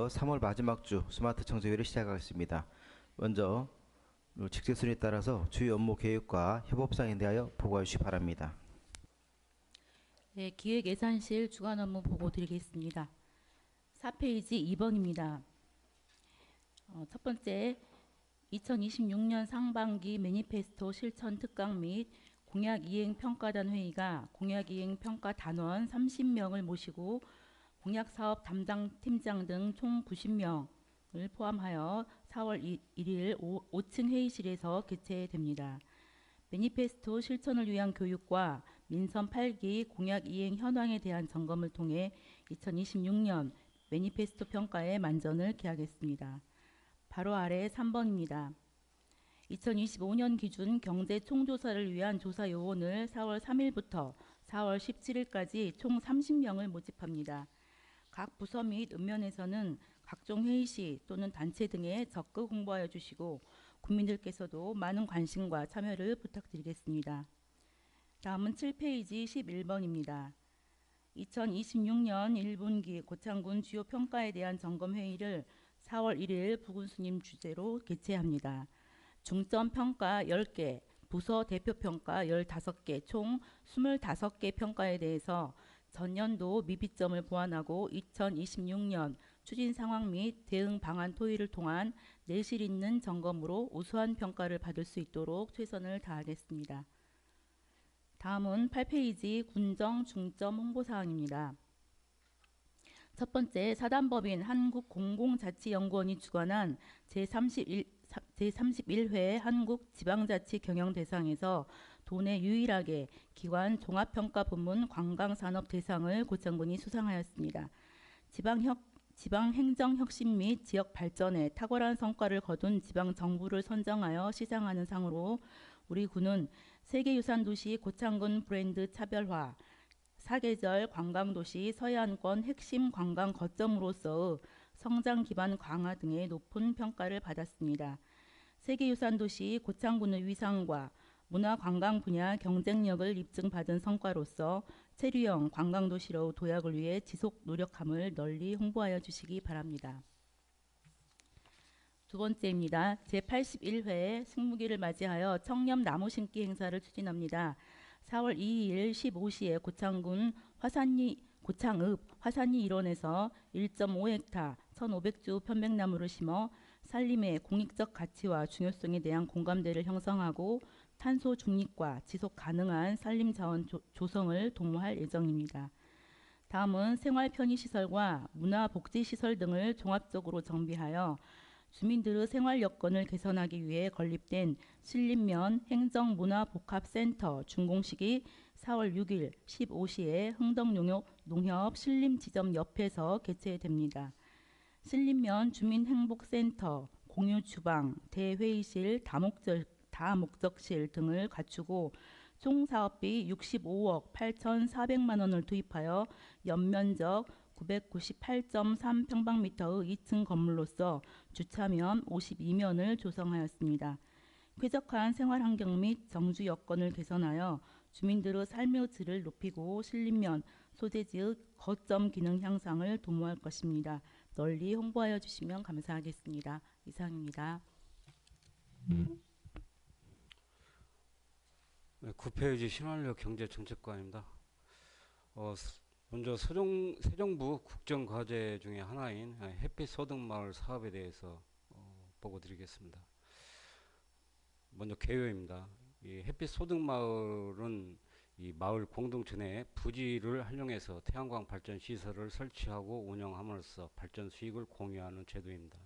이어서 3월 마지막 주 스마트 청소회를 시작하겠습니다. 먼저 직제순위에 따라서 주요 업무 계획과 협업사항에 대하여 보고해 주시기 바랍니다. 네, 기획예산실 주간 업무 보고 드리겠습니다. 4페이지 2번입니다. 첫 번째, 2026년 상반기 매니페스토 실천 특강 및 공약 이행 평가단 회의가 공약 이행 평가 단원 30명을 모시고 공약 사업 담당 팀장 등 총 90명을 포함하여 4월 1일 5층 회의실에서 개최됩니다. 매니페스토 실천을 위한 교육과 민선 8기 공약 이행 현황에 대한 점검을 통해 2026년 매니페스토 평가의 만전을 기하겠습니다. 바로 아래 3번입니다. 2025년 기준 경제 총조사를 위한 조사 요원을 4월 3일부터 4월 17일까지 총 30명을 모집합니다. 각 부서 및 읍면에서는 각종 회의 시 또는 단체 등에 적극 홍보하여 주시고 국민들께서도 많은 관심과 참여를 부탁드리겠습니다. 다음은 7페이지 11번입니다. 2026년 1분기 고창군 주요 평가에 대한 점검회의를 4월 1일 부군수님 주재로 개최합니다. 중점 평가 10개, 부서 대표 평가 15개, 총 25개 평가에 대해서 전년도 미비점을 보완하고 2026년 추진 상황 및 대응 방안 토의를 통한 내실 있는 점검으로 우수한 평가를 받을 수 있도록 최선을 다하겠습니다. 다음은 8페이지 군정 중점 홍보사항입니다. 첫 번째, 사단법인 한국공공자치연구원이 주관한 제31회 한국지방자치경영대상에서 도내 유일하게 기관 종합평가부문 관광산업대상을 고창군이 수상하였습니다. 지방행정혁신 및 지역발전에 탁월한 성과를 거둔 지방정부를 선정하여 시상하는 상으로 우리 군은 세계유산도시 고창군 브랜드 차별화, 사계절 관광도시 서해안권 핵심 관광 거점으로서의 성장 기반 강화 등의 높은 평가를 받았습니다. 세계유산도시 고창군의 위상과 문화관광 분야 경쟁력을 입증받은 성과로서 체류형 관광도시로 도약을 위해 지속 노력함을 널리 홍보하여 주시기 바랍니다. 두 번째입니다. 제81회 승무기를 맞이하여 청렴 나무 심기 행사를 추진합니다. 4월 2일 15시에 고창군 고창읍 화산리 일원에서 1.5헥타 1,500주 편백나무를 심어 산림의 공익적 가치와 중요성에 대한 공감대를 형성하고 탄소 중립과 지속 가능한 산림 자원 조성을 도모할 예정입니다. 다음은 생활 편의시설과 문화복지시설 등을 종합적으로 정비하여 주민들의 생활 여건을 개선하기 위해 건립된 신림면 행정문화복합센터 준공식이 4월 6일 15시에 흥덕농협 신림지점 옆에서 개최됩니다. 신림면 주민행복센터, 공유주방, 대회의실, 다목적실 등을 갖추고 총 사업비 65억 8,400만 원을 투입하여 연면적 998.3평방미터의 2층 건물로서 주차면 52면을 조성하였습니다. 쾌적한 생활환경 및 정주 여건을 개선하여 주민들의 삶의 질을 높이고 신림면 소재지의 거점 기능 향상을 도모할 것입니다. 널리 홍보하여 주시면 감사하겠습니다. 이상입니다. 9페이지 신활력 경제정책관입니다. 먼저 새정부 국정과제 중에 하나인 햇빛 소득마을 사업에 대해서 보고 드리겠습니다. 먼저 개요입니다. 이 햇빛 소득마을은 이 마을 공동체 내 부지를 활용해서 태양광 발전 시설을 설치하고 운영함으로써 발전 수익을 공유하는 제도입니다.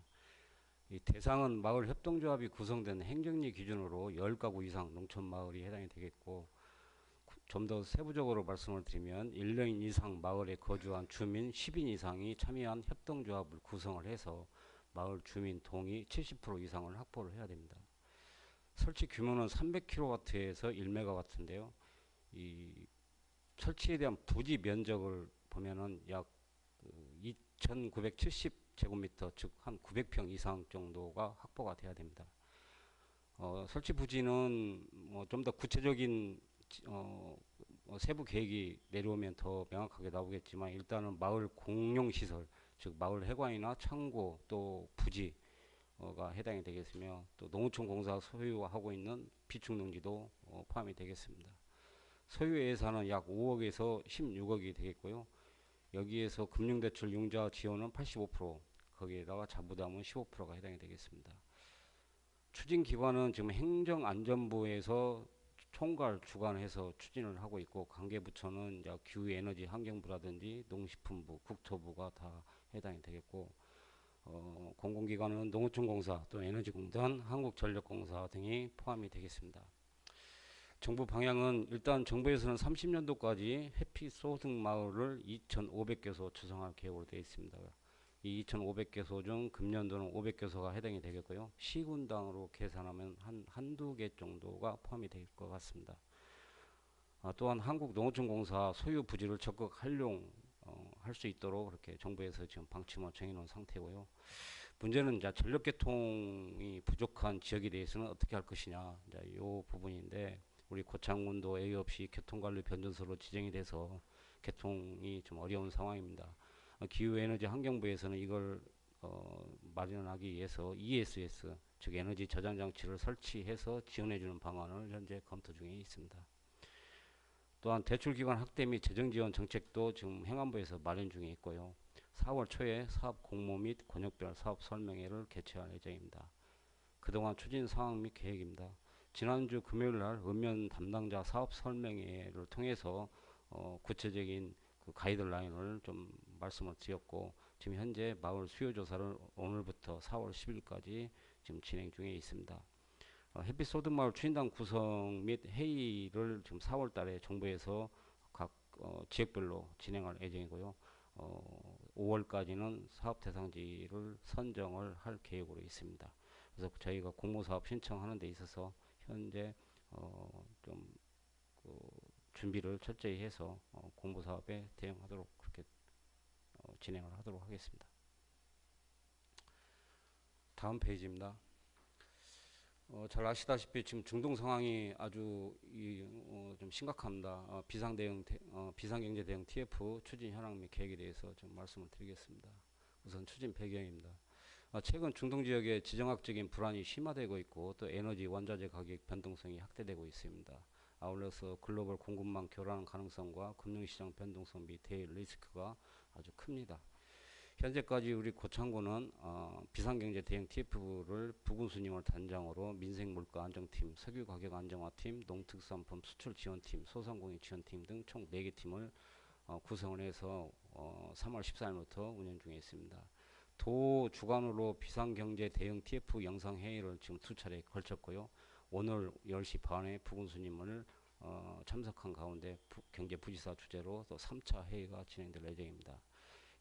이 대상은 마을 협동조합이 구성된 행정리 기준으로 10가구 이상 농촌마을이 해당이 되겠고, 좀 더 세부적으로 말씀을 드리면 1년 이상 마을에 거주한 주민 10인 이상이 참여한 협동조합을 구성을 해서 마을 주민 동의 70% 이상을 확보를 해야 됩니다. 설치 규모는 300kW에서 1MW인데요. 이 설치에 대한 부지 면적을 보면은 약 2,970제곱미터, 즉 한 900평 이상 정도가 확보가 돼야 됩니다. 설치 부지는 좀 더 구체적인 세부 계획이 내려오면 더 명확하게 나오겠지만, 일단은 마을 공용시설, 즉 마을 해관이나 창고 또 부지가 해당이 되겠으며 또 농어촌공사 소유하고 있는 비축농지도 포함이 되겠습니다. 소유 예산은 약 5억에서 16억이 되겠고요. 여기에서 금융대출 융자 지원은 85%, 거기에다가 자부담은 15%가 해당이 되겠습니다. 추진기관은 지금 행정안전부에서 총괄 주관해서 추진을 하고 있고, 관계부처는 이제 기후에너지 환경부라든지 농식품부, 국토부가 다 해당이 되겠고, 공공기관은 농어촌공사, 또 에너지공단, 한국전력공사 등이 포함이 되겠습니다. 정부 방향은 일단 정부에서는 30년도까지 해피 소득 마을을 2,500개소 조성할 계획으로 되어 있습니다. 이 2,500개소 중 금년도는 500개소가 해당이 되겠고요. 시군당으로 계산하면 한두 개 정도가 포함이 될 것 같습니다. 또한 한국농어촌공사 소유 부지를 적극 활용할 수 있도록 그렇게 정부에서 지금 방침을 정해놓은 상태고요. 문제는 이제 전력개통이 부족한 지역에 대해서는 어떻게 할 것이냐, 이제 이 부분인데, 우리 고창군도 예의 없이 교통관리 변전소로 지정이 돼서 개통이 좀 어려운 상황입니다. 기후에너지 환경부에서는 이걸 마련하기 위해서 ESS, 즉 에너지 저장 장치를 설치해서 지원해주는 방안을 현재 검토 중에 있습니다. 또한 대출기관 확대 및 재정지원 정책도 지금 행안부에서 마련 중에 있고요. 4월 초에 사업 공모 및 권역별 사업 설명회를 개최할 예정입니다. 그동안 추진 상황 및 계획입니다. 지난주 금요일 날 읍면 담당자 사업 설명회를 통해서 구체적인 그 가이드라인을 좀 말씀을 드렸고, 지금 현재 마을 수요 조사를 오늘부터 4월 10일까지 지금 진행 중에 있습니다. 햇빛 소득마을 추진단 구성 및 회의를 지금 4월 달에 정부에서 각 지역별로 진행할 예정이고요. 5월까지는 사업 대상지를 선정을 할 계획으로 있습니다. 그래서 저희가 공모사업 신청하는 데 있어서 현재 좀 준비를 철저히 해서 공모사업에 대응하도록 그렇게 진행을 하도록 하겠습니다. 다음 페이지입니다. 잘 아시다시피 지금 중동 상황이 아주 좀 심각합니다. 비상경제 대응 TF 추진 현황 및 계획에 대해서 좀 말씀을 드리겠습니다. 우선 추진 배경입니다. 최근 중동 지역의 지정학적인 불안이 심화되고 있고, 또 에너지 원자재 가격 변동성이 확대되고 있습니다. 아울러서 글로벌 공급망 교란 가능성과 금융시장 변동성 및 대일 리스크가 아주 큽니다. 현재까지 우리 고창군은 비상경제 대응 TF를 부군수님을 단장으로 민생물가 안정팀, 석유가격 안정화팀, 농특산품 수출 지원팀, 소상공인 지원팀 등 총 4개 팀을 구성을 해서 3월 14일부터 운영 중에 있습니다. 도 주관으로 비상경제 대응 TF 영상회의를 지금 2차례 걸쳤고요. 오늘 10시 반에 부군수님을 참석한 가운데 경제부지사 주재로 또 3차 회의가 진행될 예정입니다.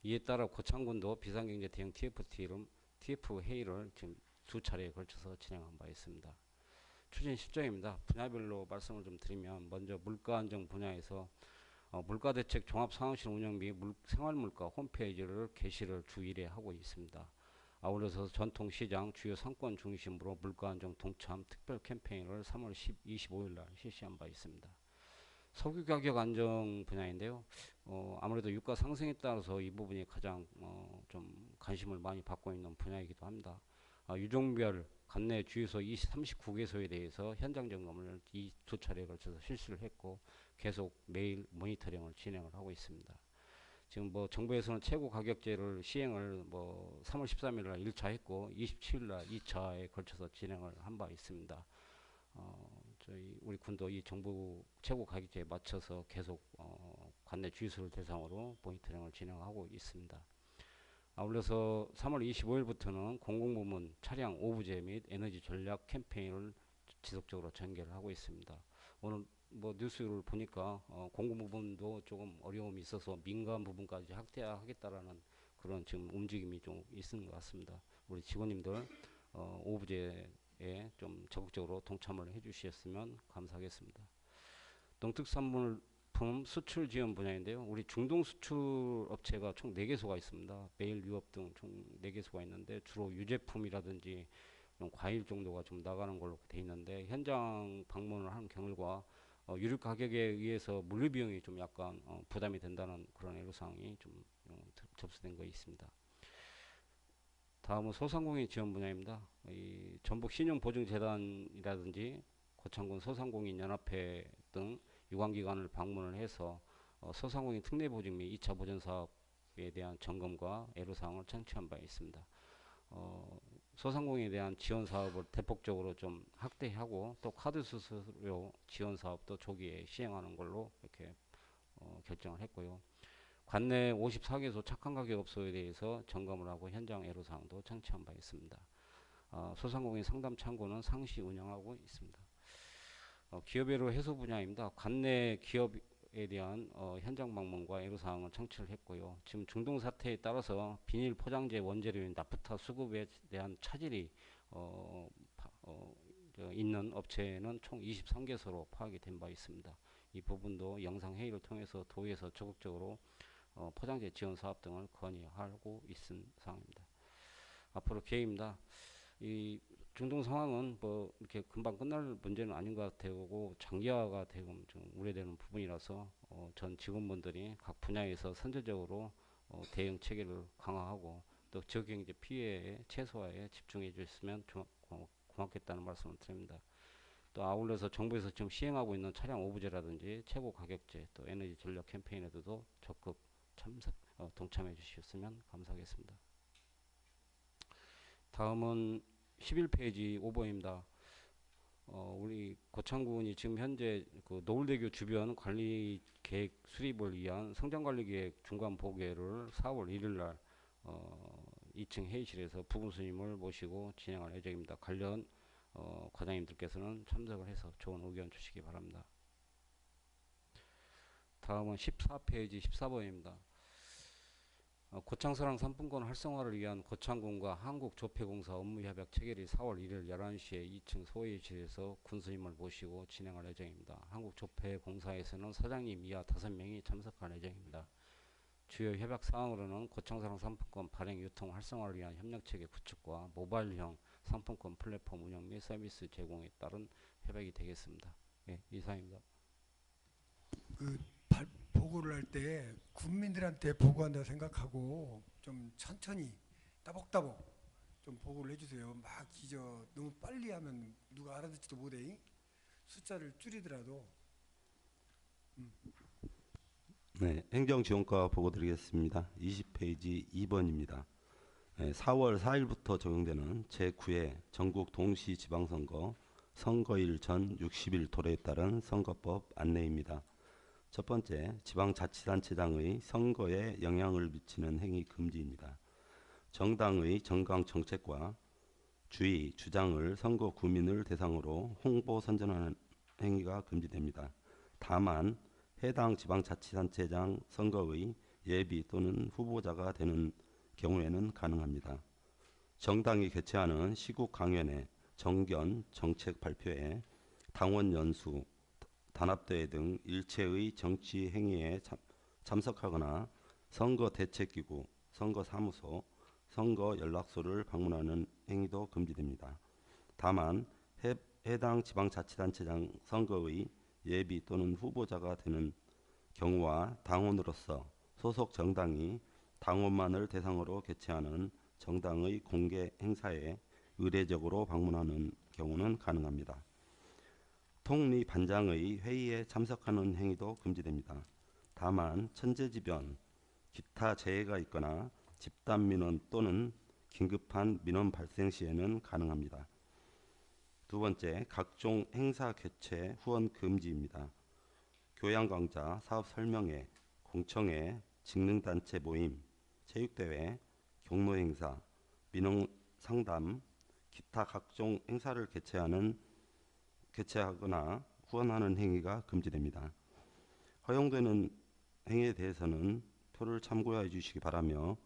이에 따라 고창군도 비상경제 대응 TF 회의를 지금 2차례에 걸쳐서 진행한 바 있습니다. 추진 실정입니다. 분야별로 말씀을 좀 드리면, 먼저 물가 안정 분야에서 물가대책 종합상황실 운영 및 생활물가 홈페이지를 게시를 주 1회 하고 있습니다. 아울러서 전통시장 주요 상권 중심으로 물가안정 동참 특별 캠페인을 3월 25일 날 실시한 바 있습니다. 석유 가격 안정 분야인데요. 아무래도 유가 상승에 따라서 이 부분이 가장 좀 관심을 많이 받고 있는 분야이기도 합니다. 유종별 관내 주유소 39개소에 대해서 현장 점검을 이 2차례에 걸쳐서 실시를 했고, 계속 매일 모니터링을 진행을 하고 있습니다. 지금 정부에서는 최고 가격제를 시행을 3월 13일 날 1차 했고, 27일 날 2차에 걸쳐서 진행을 한 바 있습니다. 우리 군도 이 정부 최고 가격제에 맞춰서 계속 관내 주유소를 대상으로 모니터링을 진행하고 있습니다. 아울러서 3월 25일부터는 공공부문 차량 오부제 및 에너지 전략 캠페인을 지속적으로 전개를 하고 있습니다. 오늘 뉴스를 보니까 공공부문도 조금 어려움이 있어서 민간 부분까지 확대하겠다라는 그런 지금 움직임이 좀 있는 것 같습니다. 우리 직원님들 오부제에 좀 적극적으로 동참을 해주셨으면 감사하겠습니다. 농특산물품 수출 지원 분야인데요. 우리 중동 수출 업체가 총 4개소가 있습니다. 매일 유업 등 총 4개소가 있는데, 주로 유제품이라든지 과일 정도가 좀 나가는 걸로 돼 있는데, 현장 방문을 한 결과 유류 가격에 의해서 물류 비용이 좀 약간 부담이 된다는 그런 애로사항이 좀 접수된 거 있습니다. 다음은 소상공인 지원 분야입니다. 이 전북 신용보증재단이라든지 고창군 소상공인연합회 등 유관기관을 방문을 해서 소상공인 특례보증 및 2차 보전 사업에 대한 점검과 애로사항을 청취한 바 있습니다. 소상공인에 대한 지원 사업을 대폭적으로 좀 확대하고 또 카드 수수료 지원 사업도 조기에 시행하는 걸로 이렇게 결정을 했고요. 관내 54개소 착한 가게업소에 대해서 점검을 하고 현장 애로사항도 청취한 바 있습니다. 소상공인 상담 창구는 상시 운영하고 있습니다. 기업애로 해소 분야입니다. 관내 기업에 대한 현장 방문과 애로사항을 청취를 했고요. 지금 중동 사태에 따라서 비닐 포장재 원재료인 나프타 수급에 대한 차질이 있는 업체는 총 23개소로 파악이 된 바 있습니다. 이 부분도 영상회의를 통해서 도에서 적극적으로 포장재 지원 사업 등을 건의하고 있는 상황입니다. 앞으로 계획입니다. 이 중동 상황은 뭐 이렇게 금방 끝날 문제는 아닌 것 같고 장기화가 되고 좀 우려되는 부분이라서 전 직원분들이 각 분야에서 선제적으로 대응 체계를 강화하고 또 지역경제 피해 최소화에 집중해 주셨으면 고맙겠다는 말씀을 드립니다. 또 아울러서 정부에서 지금 시행하고 있는 차량 오부제라든지 최고 가격제 또 에너지 전력 캠페인에도 적극 동참해 주셨으면 감사하겠습니다. 다음은 11페이지 5번입니다. 우리 고창군이 지금 현재 그 노을대교 주변 관리 계획 수립을 위한 성장관리계획 중간 보고회를 4월 1일 날 2층 회의실에서 부군수님을 모시고 진행할 예정입니다. 관련 과장님들께서는 참석을 해서 좋은 의견 주시기 바랍니다. 다음은 14페이지 14번입니다. 고창서랑 상품권 활성화를 위한 고창군과 한국조폐공사 업무협약 체결이 4월 1일 11시에 2층 소회의실에서 군수님을 모시고 진행할 예정입니다. 한국조폐공사에서는 사장님 이하 5명이 참석할 예정입니다. 주요 협약 사항으로는 고창서랑 상품권 발행 유통 활성화를 위한 협력체계 구축과 모바일형 상품권 플랫폼 운영 및 서비스 제공에 따른 협약이 되겠습니다. 예, 이상입니다. 보고를 할 때 국민들한테 보고한다 생각하고 좀 천천히 따복따복 좀 보고를 해주세요. 막 너무 빨리 하면 누가 알아듣지도 못해. 숫자를 줄이더라도. 네, 행정지원과 보고 드리겠습니다. 20페이지 2번입니다. 4월 4일부터 적용되는 제9회 전국 동시지방선거 선거일 전 60일 도래에 따른 선거법 안내입니다. 첫 번째, 지방자치단체장의 선거에 영향을 미치는 행위 금지입니다. 정당의 정강 정책과 주의, 주장을 선거 구민을 대상으로 홍보 선전하는 행위가 금지됩니다. 다만 해당 지방자치단체장 선거의 예비 또는 후보자가 되는 경우에는 가능합니다. 정당이 개최하는 시국 강연회, 정견, 정책 발표회, 당원 연수, 단합대회 등 일체의 정치 행위에 참석하거나 선거 대책기구, 선거사무소, 선거 연락소를 방문하는 행위도 금지됩니다. 다만 해당 지방자치단체장 선거의 예비 또는 후보자가 되는 경우와 당원으로서 소속 정당이 당원만을 대상으로 개최하는 정당의 공개 행사에 의례적으로 방문하는 경우는 가능합니다. 통리 반장의 회의에 참석하는 행위도 금지됩니다. 다만 천재지변, 기타 재해가 있거나 집단 민원 또는 긴급한 민원 발생 시에는 가능합니다. 두 번째, 각종 행사 개최 후원 금지입니다. 교양 강좌, 사업 설명회, 공청회, 직능단체 모임, 체육대회, 경로 행사, 민원 상담, 기타 각종 행사를 개최하거나 후원하는 행위가 금지됩니다. 허용되는 행위에 대해서는 표를 참고해 주시기 바라며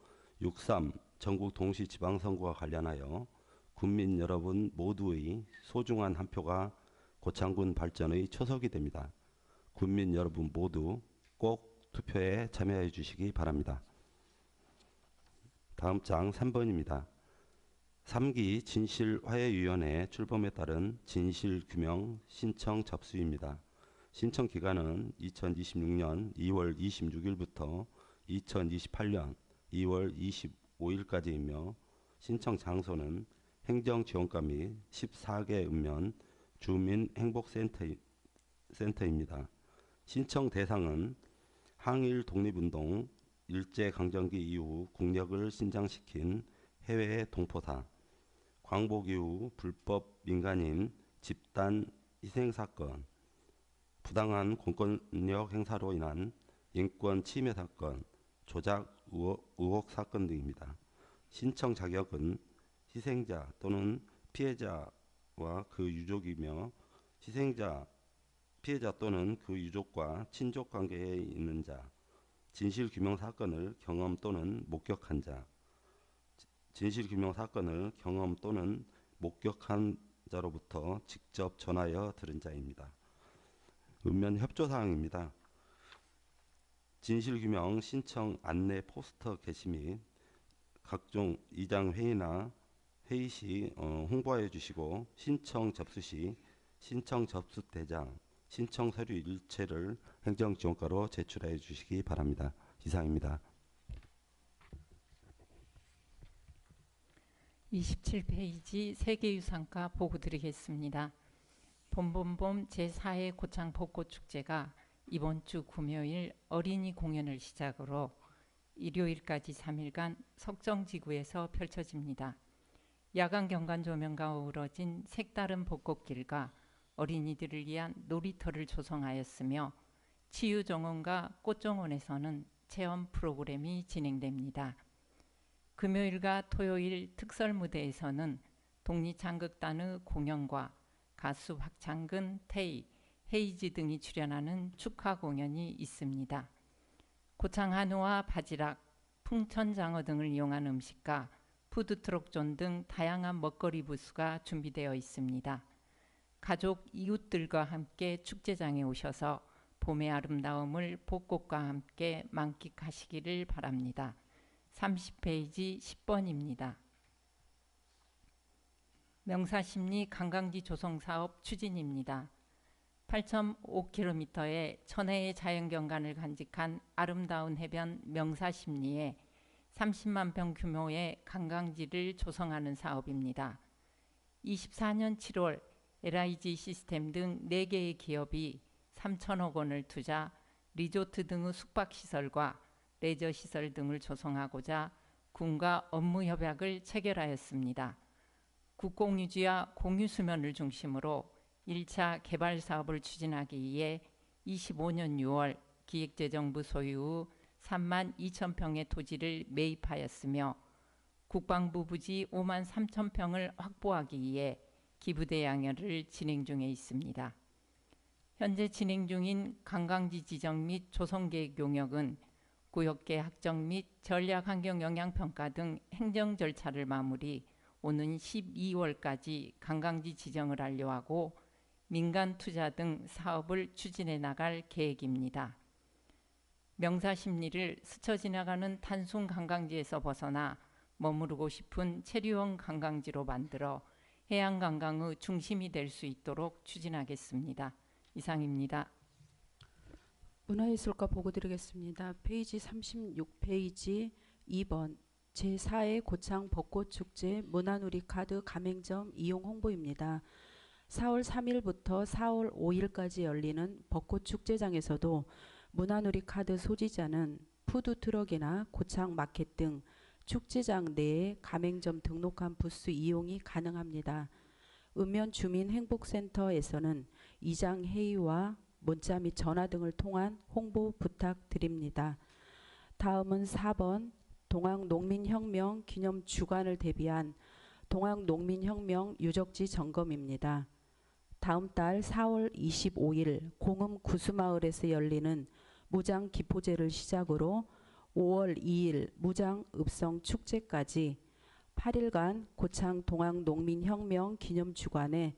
6.3 전국 동시지방선거와 관련하여 국민 여러분 모두의 소중한 한 표가 고창군 발전의 초석이 됩니다. 국민 여러분 모두 꼭 투표에 참여해 주시기 바랍니다. 다음 장 3번입니다. 3기 진실화해위원회 출범에 따른 진실규명 신청 접수입니다. 신청 기간은 2026년 2월 26일부터 2028년 2월 25일까지이며 신청 장소는 행정지원과 및 14개 읍면 주민행복센터입니다. 신청 대상은 항일 독립운동, 일제강점기 이후 국력을 신장시킨 해외 동포사, 광복 이후 불법 민간인 집단 희생사건, 부당한 공권력 행사로 인한 인권 침해 사건, 조작 의혹 사건 등입니다. 신청 자격은 희생자 또는 피해자와 그 유족이며 피해자 또는 그 유족과 친족 관계에 있는 자, 진실규명 사건을 경험 또는 목격한 자, 진실규명 사건을 경험 또는 목격한 자로부터 직접 전하여 들은 자입니다. 읍면 협조사항입니다. 진실규명 신청 안내 포스터 게시 및 각종 이장 회의나 회의 시 홍보하여 주시고 신청 접수 시 신청 접수 대장, 신청 서류 일체를 행정지원과로 제출하여 주시기 바랍니다. 이상입니다. 27페이지 세계유산과 보고 드리겠습니다. 봄봄봄 제4회 고창 벚꽃축제가 이번 주 금요일 어린이 공연을 시작으로 일요일까지 3일간 석정지구에서 펼쳐집니다. 야간 경관 조명과 어우러진 색다른 벚꽃길과 어린이들을 위한 놀이터를 조성하였으며 치유정원과 꽃정원에서는 체험 프로그램이 진행됩니다. 금요일과 토요일 특설 무대에서는 독립장극단의 공연과 가수 박창근, 태희, 헤이즈 등이 출연하는 축하 공연이 있습니다. 고창 한우와 바지락, 풍천장어 등을 이용한 음식과 푸드트럭존 등 다양한 먹거리 부스가 준비되어 있습니다. 가족, 이웃들과 함께 축제장에 오셔서 봄의 아름다움을 벚꽃과 함께 만끽하시기를 바랍니다. 30페이지 10번입니다. 명사심리 관광지 조성사업 추진입니다. 8.5km의 천혜의 자연경관을 간직한 아름다운 해변 명사심리에 30만 평 규모의 관광지를 조성하는 사업입니다. 24년 7월 LIG 시스템 등 4개의 기업이 3천억 원을 투자 리조트 등의 숙박시설과 레저시설 등을 조성하고자 군과 업무협약을 체결하였습니다. 국공유지와 공유수면을 중심으로 1차 개발사업을 추진하기 위해 25년 6월 기획재정부 소유 3만 2천 평의 토지를 매입하였으며 국방부 부지 5만 3천 평을 확보하기 위해 기부대 양혈을 진행 중에 있습니다. 현재 진행 중인 관광지 지정 및 조성계획 용역은 구역계 확정 및 전략환경영향평가 등 행정 절차를 마무리 오는 12월까지 관광지 지정을 완료하고 민간 투자 등 사업을 추진해 나갈 계획입니다. 명사심리를 스쳐 지나가는 단순 관광지에서 벗어나 머무르고 싶은 체류형 관광지로 만들어 해양관광의 중심이 될 수 있도록 추진하겠습니다. 이상입니다. 문화예술과 보고 드리겠습니다. 페이지 36페이지 2번 제4회 고창 벚꽃축제 문화누리 카드 가맹점 이용 홍보입니다. 4월 3일부터 4월 5일까지 열리는 벚꽃축제장에서도 문화누리 카드 소지자는 푸드트럭이나 고창 마켓 등 축제장 내에 가맹점 등록한 부스 이용이 가능합니다. 읍면 주민행복센터에서는 이장 회의와 문자 및 전화 등을 통한 홍보 부탁드립니다. 다음은 4번 동학농민혁명 기념 주간을 대비한 동학농민혁명 유적지 점검입니다. 다음 달 4월 25일 공음 구수마을에서 열리는 무장 기포제를 시작으로 5월 2일 무장 읍성 축제까지 8일간 고창 동학농민혁명 기념주간에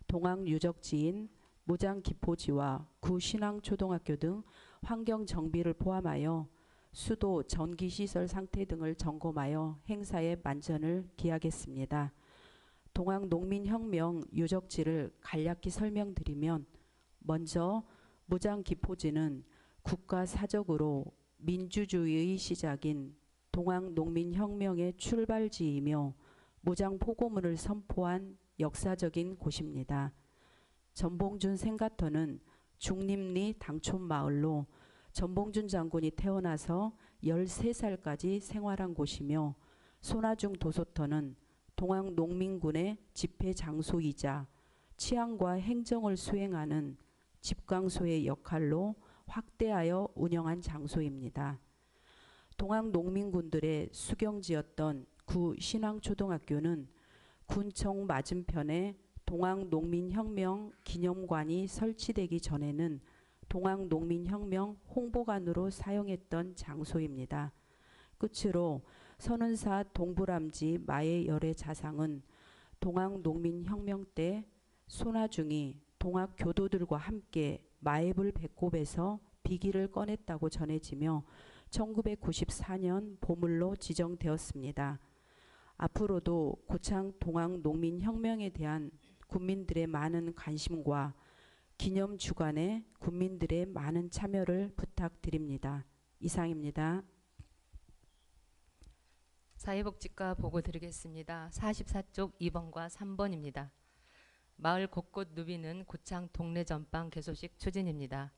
동학유적지인 무장기포지와 구신앙초등학교 등 환경정비를 포함하여 수도, 전기시설 상태 등을 점검하여 행사에 만전을 기하겠습니다. 동학농민혁명 유적지를 간략히 설명드리면 먼저 무장기포지는 국가사적으로 민주주의의 시작인 동학농민혁명의 출발지이며 무장 포고문을 선포한 역사적인 곳입니다. 전봉준 생가터는 중림리 당촌마을로 전봉준 장군이 태어나서 13살까지 생활한 곳이며, 손아중 도소터는 동학농민군의 집회 장소이자 치안과 행정을 수행하는 집강소의 역할로 확대하여 운영한 장소입니다. 동학농민군들의 수경지였던 구 신앙초등학교는 군청 맞은편에 동학농민혁명 기념관이 설치되기 전에는 동학농민혁명 홍보관으로 사용했던 장소입니다. 끝으로 선운사 동부람지 마의 열애 자상은 동학농민혁명 때 손아중이 동학교도들과 함께 마애불 배꼽에서 비기를 꺼냈다고 전해지며 1994년 보물로 지정되었습니다. 앞으로도 고창 동학농민혁명에 대한 군민들의 많은 관심과 기념 주간에 군민들의 많은 참여를 부탁드립니다. 이상입니다. 사회복지과 보고 드리겠습니다. 44쪽 2번과 3번입니다. 마을 곳곳 누비는 고창 동네 전방 개소식 추진입니다.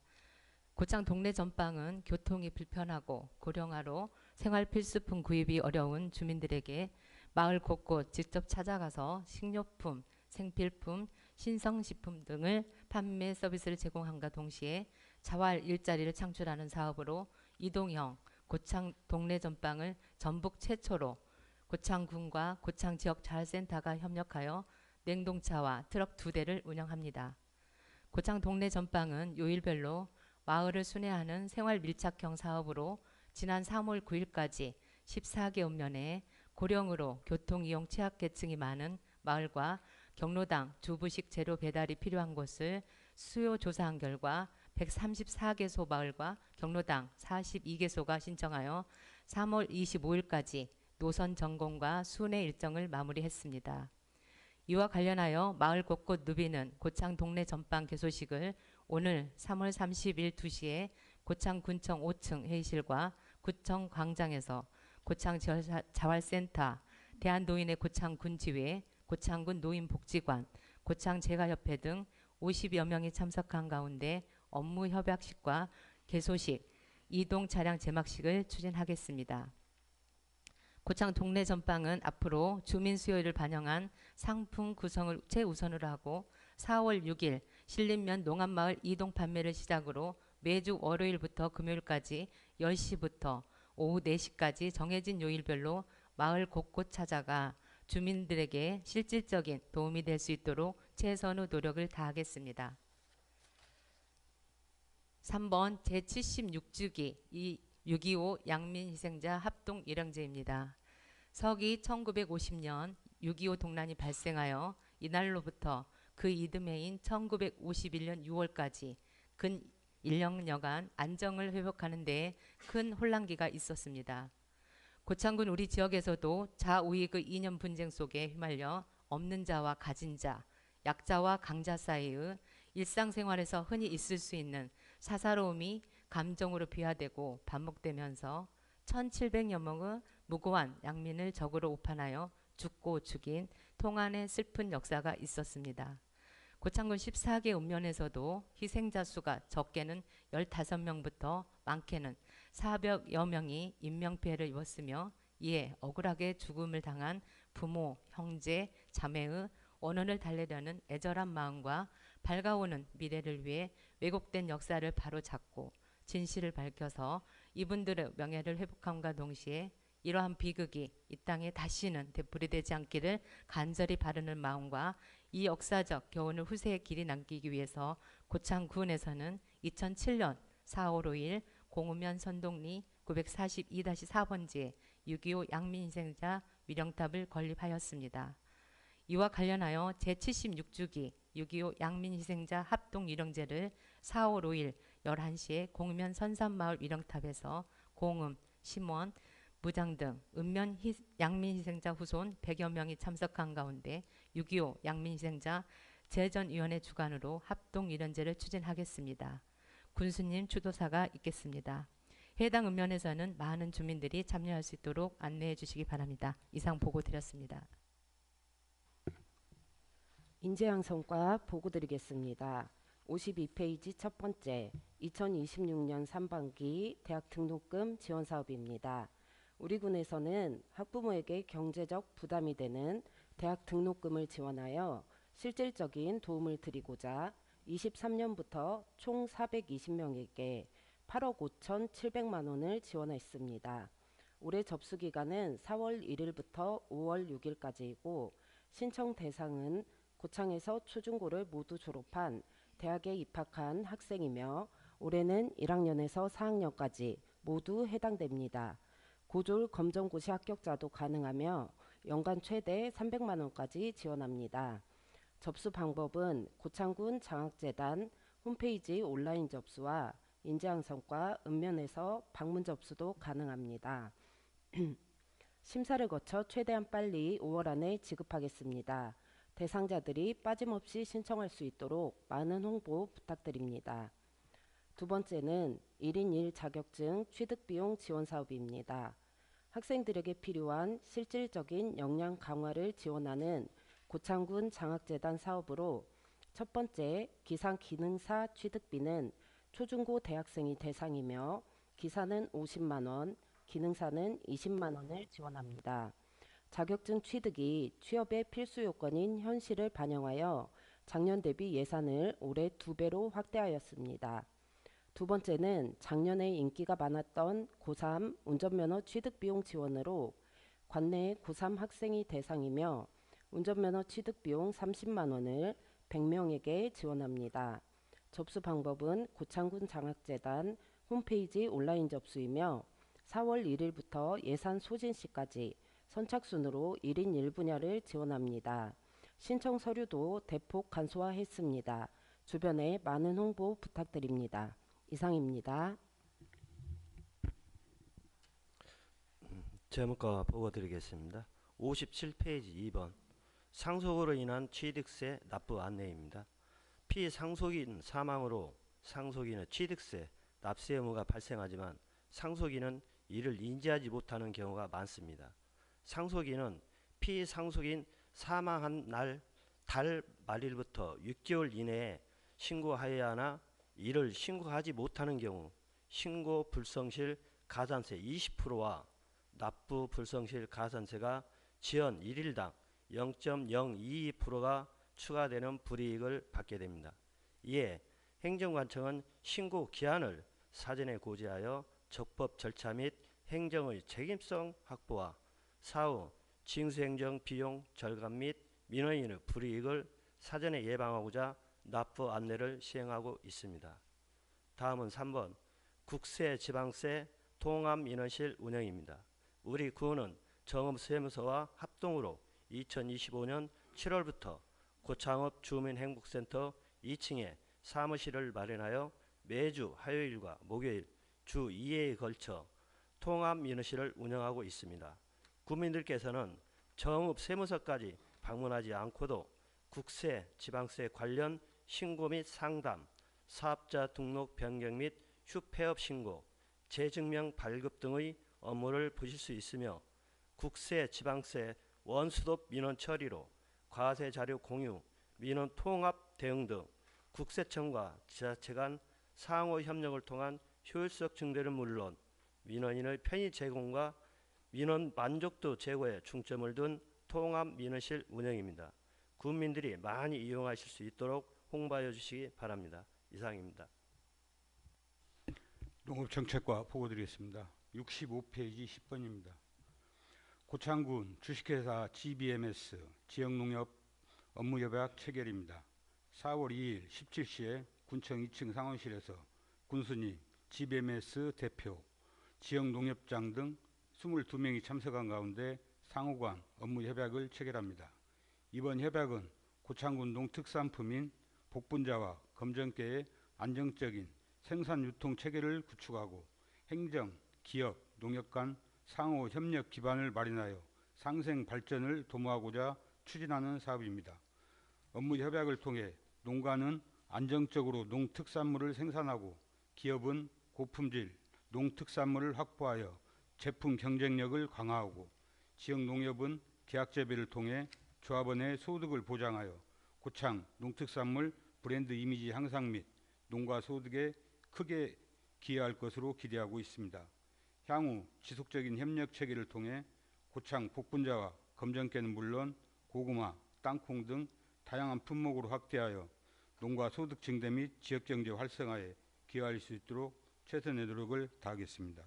고창 동네 전방은 교통이 불편하고 고령화로 생활 필수품 구입이 어려운 주민들에게 마을 곳곳 직접 찾아가서 식료품, 생필품, 신성식품 등을 판매 서비스를 제공함과 동시에 자활 일자리를 창출하는 사업으로 이동형 고창 동네 전방을 전북 최초로 고창군과 고창 지역 자활센터가 협력하여 냉동차와 트럭 2대를 운영합니다. 고창 동네 전방은 요일별로 마을을 순회하는 생활 밀착형 사업으로 지난 3월 9일까지 14개 읍면에 고령으로 교통이용 취약계층이 많은 마을과 경로당 주부식 재료 배달이 필요한 곳을 수요 조사한 결과 134개소 마을과 경로당 42개소가 신청하여 3월 25일까지 노선 점검과 순회 일정을 마무리했습니다. 이와 관련하여 마을 곳곳 누비는 고창 동네 전방 개소식을 오늘 3월 30일 2시에 고창군청 5층 회의실과 구청 광장에서 고창 자활센터, 대한노인의 고창군지회, 고창군 노인복지관, 고창재가협회 등 50여 명이 참석한 가운데 업무 협약식과 개소식, 이동 차량 제막식을 추진하겠습니다. 고창 동네 전방은 앞으로 주민 수요를 반영한 상품 구성을 최우선으로 하고 4월 6일 신림면 농암마을 이동 판매를 시작으로 매주 월요일부터 금요일까지 10시부터 오후 4시까지 정해진 요일별로 마을 곳곳 찾아가 주민들에게 실질적인 도움이 될 수 있도록 최선의 노력을 다하겠습니다. 3번 제76주기 6.25 양민희생자 합동 일형제입니다. 서기 1950년 6.25 동란이 발생하여 이날로부터 그 이듬해인 1951년 6월까지 근 1년여간 안정을 회복하는 데에 큰 혼란기가 있었습니다. 고창군 우리 지역에서도 자우익의 이념 분쟁 속에 휘말려 없는 자와 가진 자, 약자와 강자 사이의 일상생활에서 흔히 있을 수 있는 사사로움이 감정으로 비화되고 반복되면서 1700여 명의 무고한 양민을 적으로 오판하여 죽고 죽인 통한의 슬픈 역사가 있었습니다. 고창군 14개 읍면에서도 희생자 수가 적게는 15명부터 많게는 400여 명이 인명피해를 입었으며 이에 억울하게 죽음을 당한 부모, 형제, 자매의 원혼을 달래려는 애절한 마음과 밝아오는 미래를 위해 왜곡된 역사를 바로잡고 진실을 밝혀서 이분들의 명예를 회복함과 동시에 이러한 비극이 이 땅에 다시는 되풀이되지 않기를 간절히 바라는 마음과 이 역사적 교훈을 후세에 길이 남기기 위해서 고창군에서는 2007년 4월 5일 공우면 선동리 942-4번지에 6.25 양민희생자 위령탑을 건립하였습니다. 이와 관련하여 제76주기 6.25 양민희생자 합동위령제를 4월 5일 11시에 공우면 선산마을 위령탑에서 공음, 심원, 무장 등 읍면 양민희생자 후손 100여 명이 참석한 가운데 6.25 양민희생자 재전위원회 주관으로 합동위령제를 추진하겠습니다. 군수님 추도사가 있겠습니다. 해당 읍면에서는 많은 주민들이 참여할 수 있도록 안내해 주시기 바랍니다. 이상 보고 드렸습니다. 인재양 성과 보고드리겠습니다. 52페이지 첫 번째, 2026년 상반기 대학 등록금 지원 사업입니다. 우리 군에서는 학부모에게 경제적 부담이 되는 대학 등록금을 지원하여 실질적인 도움을 드리고자 23년부터 총 420명에게 8억 5,700만 원을 지원했습니다. 올해 접수 기간은 4월 1일부터 5월 6일까지이고 신청 대상은 고창에서 초중고를 모두 졸업한 대학에 입학한 학생이며 올해는 1학년에서 4학년까지 모두 해당됩니다. 고졸 검정고시 합격자도 가능하며 연간 최대 300만 원까지 지원합니다. 접수 방법은 고창군 장학재단 홈페이지 온라인 접수와 인재양 성과 읍면에서 방문 접수도 가능합니다. 심사를 거쳐 최대한 빨리 5월 안에 지급하겠습니다. 대상자들이 빠짐없이 신청할 수 있도록 많은 홍보 부탁드립니다. 두 번째는 1인 1 자격증 취득비용 지원 사업입니다. 학생들에게 필요한 실질적인 역량 강화를 지원하는 고창군 장학재단 사업으로 첫 번째 기상기능사 취득비는 초중고 대학생이 대상이며 기사는 50만 원, 기능사는 20만 원을 지원합니다. 자격증 취득이 취업의 필수 요건인 현실을 반영하여 작년 대비 예산을 올해 2배로 확대하였습니다. 두 번째는 작년에 인기가 많았던 고3 운전면허 취득비용 지원으로 관내 고3 학생이 대상이며 운전면허 취득비용 30만 원을 100명에게 지원합니다. 접수 방법은 고창군 장학재단 홈페이지 온라인 접수이며 4월 1일부터 예산 소진 시까지 선착순으로 1인 1분야를 지원합니다. 신청 서류도 대폭 간소화했습니다. 주변에 많은 홍보 부탁드립니다. 이상입니다. 제목과 보고드리겠습니다. 57페이지 2번 상속으로 인한 취득세 납부 안내입니다. 피상속인 사망으로 상속인의 취득세 납세 의무가 발생하지만 상속인은 이를 인지하지 못하는 경우가 많습니다. 상속인은 피상속인 사망한 날 달 말일부터 6개월 이내에 신고하여야 하나 이를 신고하지 못하는 경우 신고 불성실 가산세 20%와 납부 불성실 가산세가 지연 1일당 0.022%가 추가되는 불이익을 받게 됩니다. 이에 행정관청은 신고 기한을 사전에 고지하여 적법 절차 및 행정의 책임성 확보와 사후 징수행정 비용 절감 및 민원인의 불이익을 사전에 예방하고자 납부 안내를 시행하고 있습니다. 다음은 3번 국세 지방세 통합민원실 운영입니다. 우리 구는 정읍세무서와 합동으로 2025년 7월부터 고창읍 주민행복센터 2층에 사무실을 마련하여 매주 화요일과 목요일 주 2회에 걸쳐 통합민원실을 운영하고 있습니다. 국민들께서는 정읍세무서까지 방문하지 않고도 국세, 지방세 관련 신고 및 상담, 사업자 등록 변경 및 휴폐업 신고, 재증명 발급 등의 업무를 보실 수 있으며 국세, 지방세 원스톱 민원 처리로 과세 자료 공유, 민원 통합 대응 등 국세청과 지자체 간 상호 협력을 통한 효율성 증대는 물론 민원인의 편의 제공과 민원 만족도 제고에 중점을 둔 통합민원실 운영입니다. 국민들이 많이 이용하실 수 있도록 홍보하여 주시기 바랍니다. 이상입니다. 농업정책과 보고드리겠습니다. 65페이지 10번입니다. 고창군 주식회사 GBMS 지역농협 업무협약 체결입니다. 4월 2일 17시에 군청 2층 상원실에서 군수님, GBMS 대표, 지역농협장 등 22명이 참석한 가운데 상호간 업무협약을 체결합니다. 이번 협약은 고창군 농특산품인 복분자와 검정깨의 안정적인 생산 유통 체계를 구축하고 행정, 기업, 농협 간 상호 협력 기반을 마련하여 상생 발전을 도모하고자 추진하는 사업입니다. 업무 협약을 통해 농가는 안정적으로 농특산물을 생산하고 기업은 고품질 농특산물을 확보하여 제품 경쟁력을 강화하고 지역 농협은 계약 재배를 통해 조합원의 소득을 보장하여 고창, 농특산물 브랜드 이미지 향상 및 농가 소득에 크게 기여할 것으로 기대하고 있습니다. 향후 지속적인 협력 체계를 통해 고창 복분자와 검정깨는 물론 고구마, 땅콩 등 다양한 품목으로 확대하여 농가 소득 증대 및 지역경제 활성화에 기여할 수 있도록 최선의 노력을 다하겠습니다.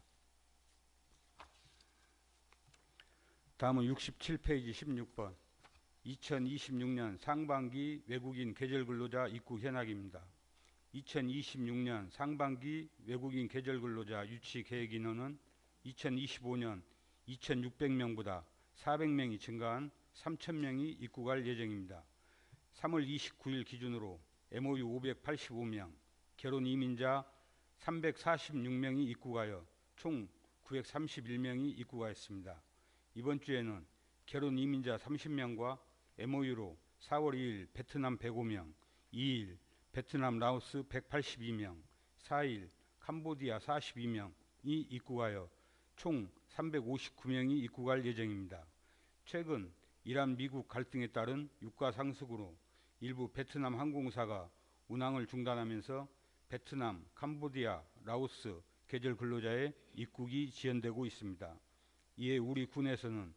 다음은 67페이지 16번 2026년 상반기 외국인 계절근로자 입국 현황입니다. 2026년 상반기 외국인 계절근로자 유치 계획 인원은 2025년 2,600명보다 400명이 증가한 3,000명이 입국할 예정입니다. 3월 29일 기준으로 MOU 585명, 결혼 이민자 346명이 입국하여 총 931명이 입국하였습니다. 이번 주에는 결혼 이민자 30명과 MOU로 4월 2일 베트남 105명, 2일 베트남 라오스 182명, 4일 캄보디아 42명이 입국하여 총 359명이 입국할 예정입니다. 최근 이란 미국 갈등에 따른 유가 상승으로 일부 베트남 항공사가 운항을 중단하면서 베트남, 캄보디아, 라오스 계절 근로자의 입국이 지연되고 있습니다. 이에 우리 군에서는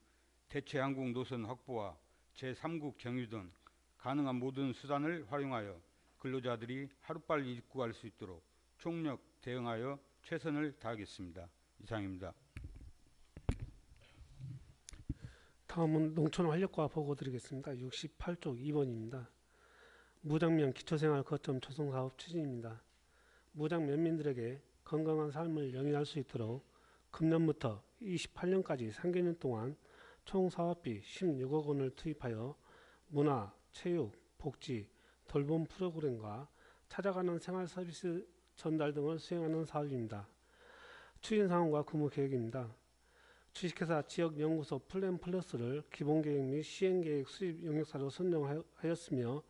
대체 항공 노선 확보와 제3국 경유 등 가능한 모든 수단을 활용하여 근로자들이 하루빨리 입국할 수 있도록 총력 대응하여 최선을 다하겠습니다. 이상입니다. 다음은 농촌활력과 보고 드리겠습니다. 68쪽 2번입니다. 무장면 기초생활 거점 조성사업 추진입니다. 무장 면민들에게 건강한 삶을 영위할 수 있도록 금년부터 28년까지 3개년 동안 총 사업비 16억 원을 투입하여 문화, 체육, 복지, 돌봄 프로그램과 찾아가는 생활 서비스 전달 등을 수행하는 사업입니다. 추진 사항과 근무 계획입니다. 주식회사 지역연구소 플랜 플러스를 기본계획 및 시행계획 수립 용역사로 선정하였으며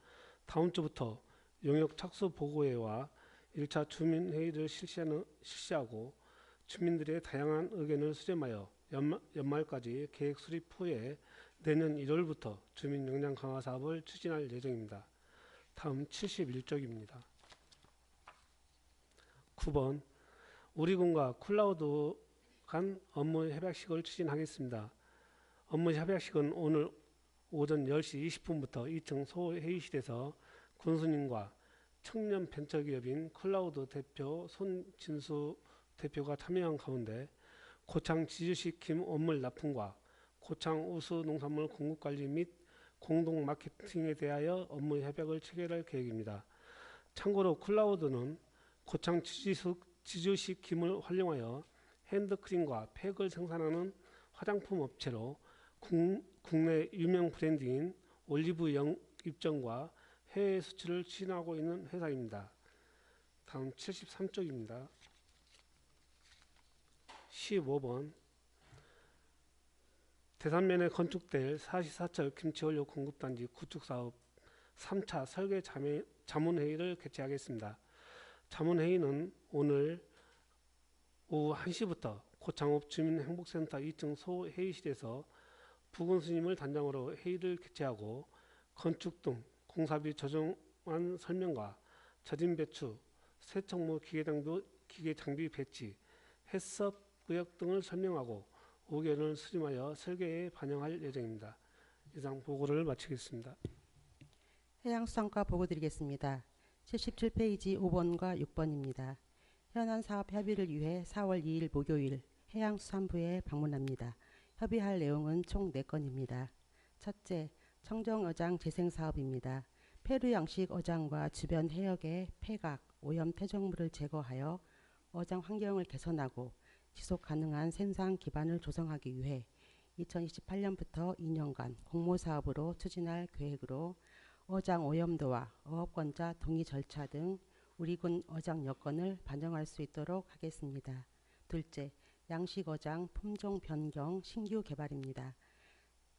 다음 주부터 용역 착수 보고회와 1차 주민회의를 실시하고 주민들의 다양한 의견을 수렴하여 연말까지 계획 수립 후에 내년 1월부터 주민 역량 강화 사업을 추진할 예정입니다. 다음 71쪽입니다. 9번 우리군과 쿨라우드 간 업무 협약식을 추진하겠습니다. 업무 협약식은 오늘 오전 10시 20분부터 2층 소회의실에서 군수님과 청년 벤처기업인 쿨라우드 대표 손진수 대표가 참여한 가운데 고창 지주식 김원물 납품과 고창 우수 농산물 공급관리 및 공동 마케팅에 대하여 업무 협약을 체결할 계획입니다. 참고로 쿨라우드는 고창 지주식 김을 활용하여 핸드크림과 팩을 생산하는 화장품 업체로 국내 유명 브랜드인 올리브 영 입점과 해외 수출을 추진하고 있는 회사입니다. 다음 73쪽입니다. 15번 대산면에 건축될 44척 김치원료 공급단지 구축사업 3차 설계 자문회의를 개최하겠습니다. 자문회의는 오늘 오후 1시부터 고창읍 주민행복센터 2층 소회의실에서 부군수님을 단장으로 회의를 개최하고 건축 등 공사비 조정안 설명과 저진 배추, 세척무 기계 장비 배치, 해썹 구역 등을 설명하고 의견을 수렴하여 설계에 반영할 예정입니다. 이상 보고를 마치겠습니다. 해양수산과 보고 드리겠습니다. 77페이지 5번과 6번입니다. 현안 사업 협의를 위해 4월 2일 목요일 해양수산부에 방문합니다. 협의할 내용은 총 4건입니다. 첫째, 청정어장 재생사업입니다. 폐류 양식 어장과 주변 해역의 폐각, 오염 퇴적물을 제거하여 어장 환경을 개선하고 지속 가능한 생산 기반을 조성하기 위해 2028년부터 2년간 공모사업으로 추진할 계획으로 어장 오염도와 어업권자 동의 절차 등 우리군 어장 여건을 반영할 수 있도록 하겠습니다. 둘째, 양식어장 품종 변경 신규 개발입니다.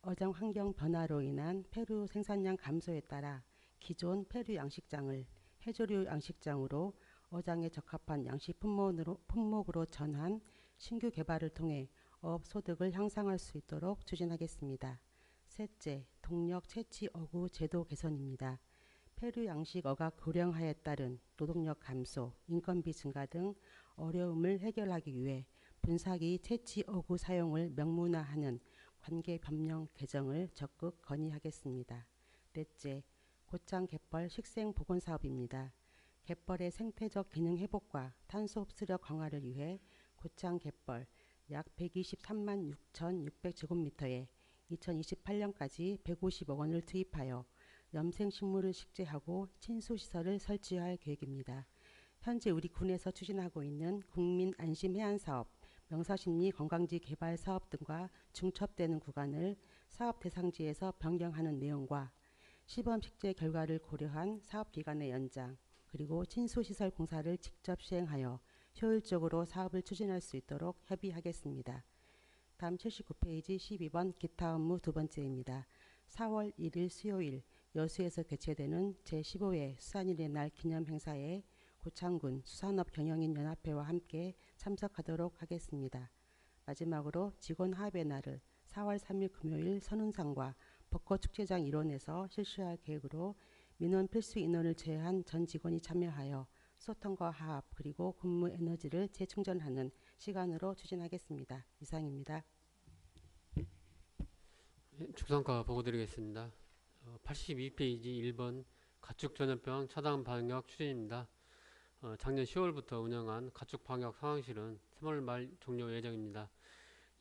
어장 환경 변화로 인한 폐류 생산량 감소에 따라 기존 폐류 양식장을 해조류 양식장으로 어장에 적합한 양식 품목으로 전환 신규 개발을 통해 어업 소득을 향상할 수 있도록 추진하겠습니다. 셋째, 동력 채취 어구 제도 개선입니다. 폐류 양식 억압 고령화에 따른 노동력 감소, 인건비 증가 등 어려움을 해결하기 위해 분사기 채취 어구 사용을 명문화하는 관계 법령 개정을 적극 건의하겠습니다. 넷째, 고창 갯벌 식생 복원 사업입니다. 갯벌의 생태적 기능 회복과 탄소 흡수력 강화를 위해 고창 갯벌 약 123만 6,600제곱미터에 2028년까지 150억 원을 투입하여 염생식물을 식재하고 친수시설을 설치할 계획입니다. 현재 우리 군에서 추진하고 있는 국민 안심 해안 사업, 명사심리 관광지 개발 사업 등과 중첩되는 구간을 사업 대상지에서 변경하는 내용과 시범 식재 결과를 고려한 사업 기간의 연장, 그리고 친수시설 공사를 직접 시행하여 효율적으로 사업을 추진할 수 있도록 협의하겠습니다. 다음 79페이지 12번 기타 업무 두 번째입니다. 4월 1일 수요일 여수에서 개최되는 제15회 수산일의 날 기념 행사에 고창군 수산업 경영인 연합회와 함께 참석하도록 하겠습니다. 마지막으로 직원 화합의 날을 4월 3일 금요일 선운상과 벚꽃축제장 일원에서 실시할 계획으로 민원 필수 인원을 제외한 전 직원이 참여하여 소통과 화합 그리고 근무 에너지를 재충전하는 시간으로 추진하겠습니다. 이상입니다. 축성과 보고드리겠습니다. 82페이지 1번 가축 전염병 차단 방역 추진입니다. 작년 10월부터 운영한 가축 방역 상황실은 3월 말 종료 예정입니다.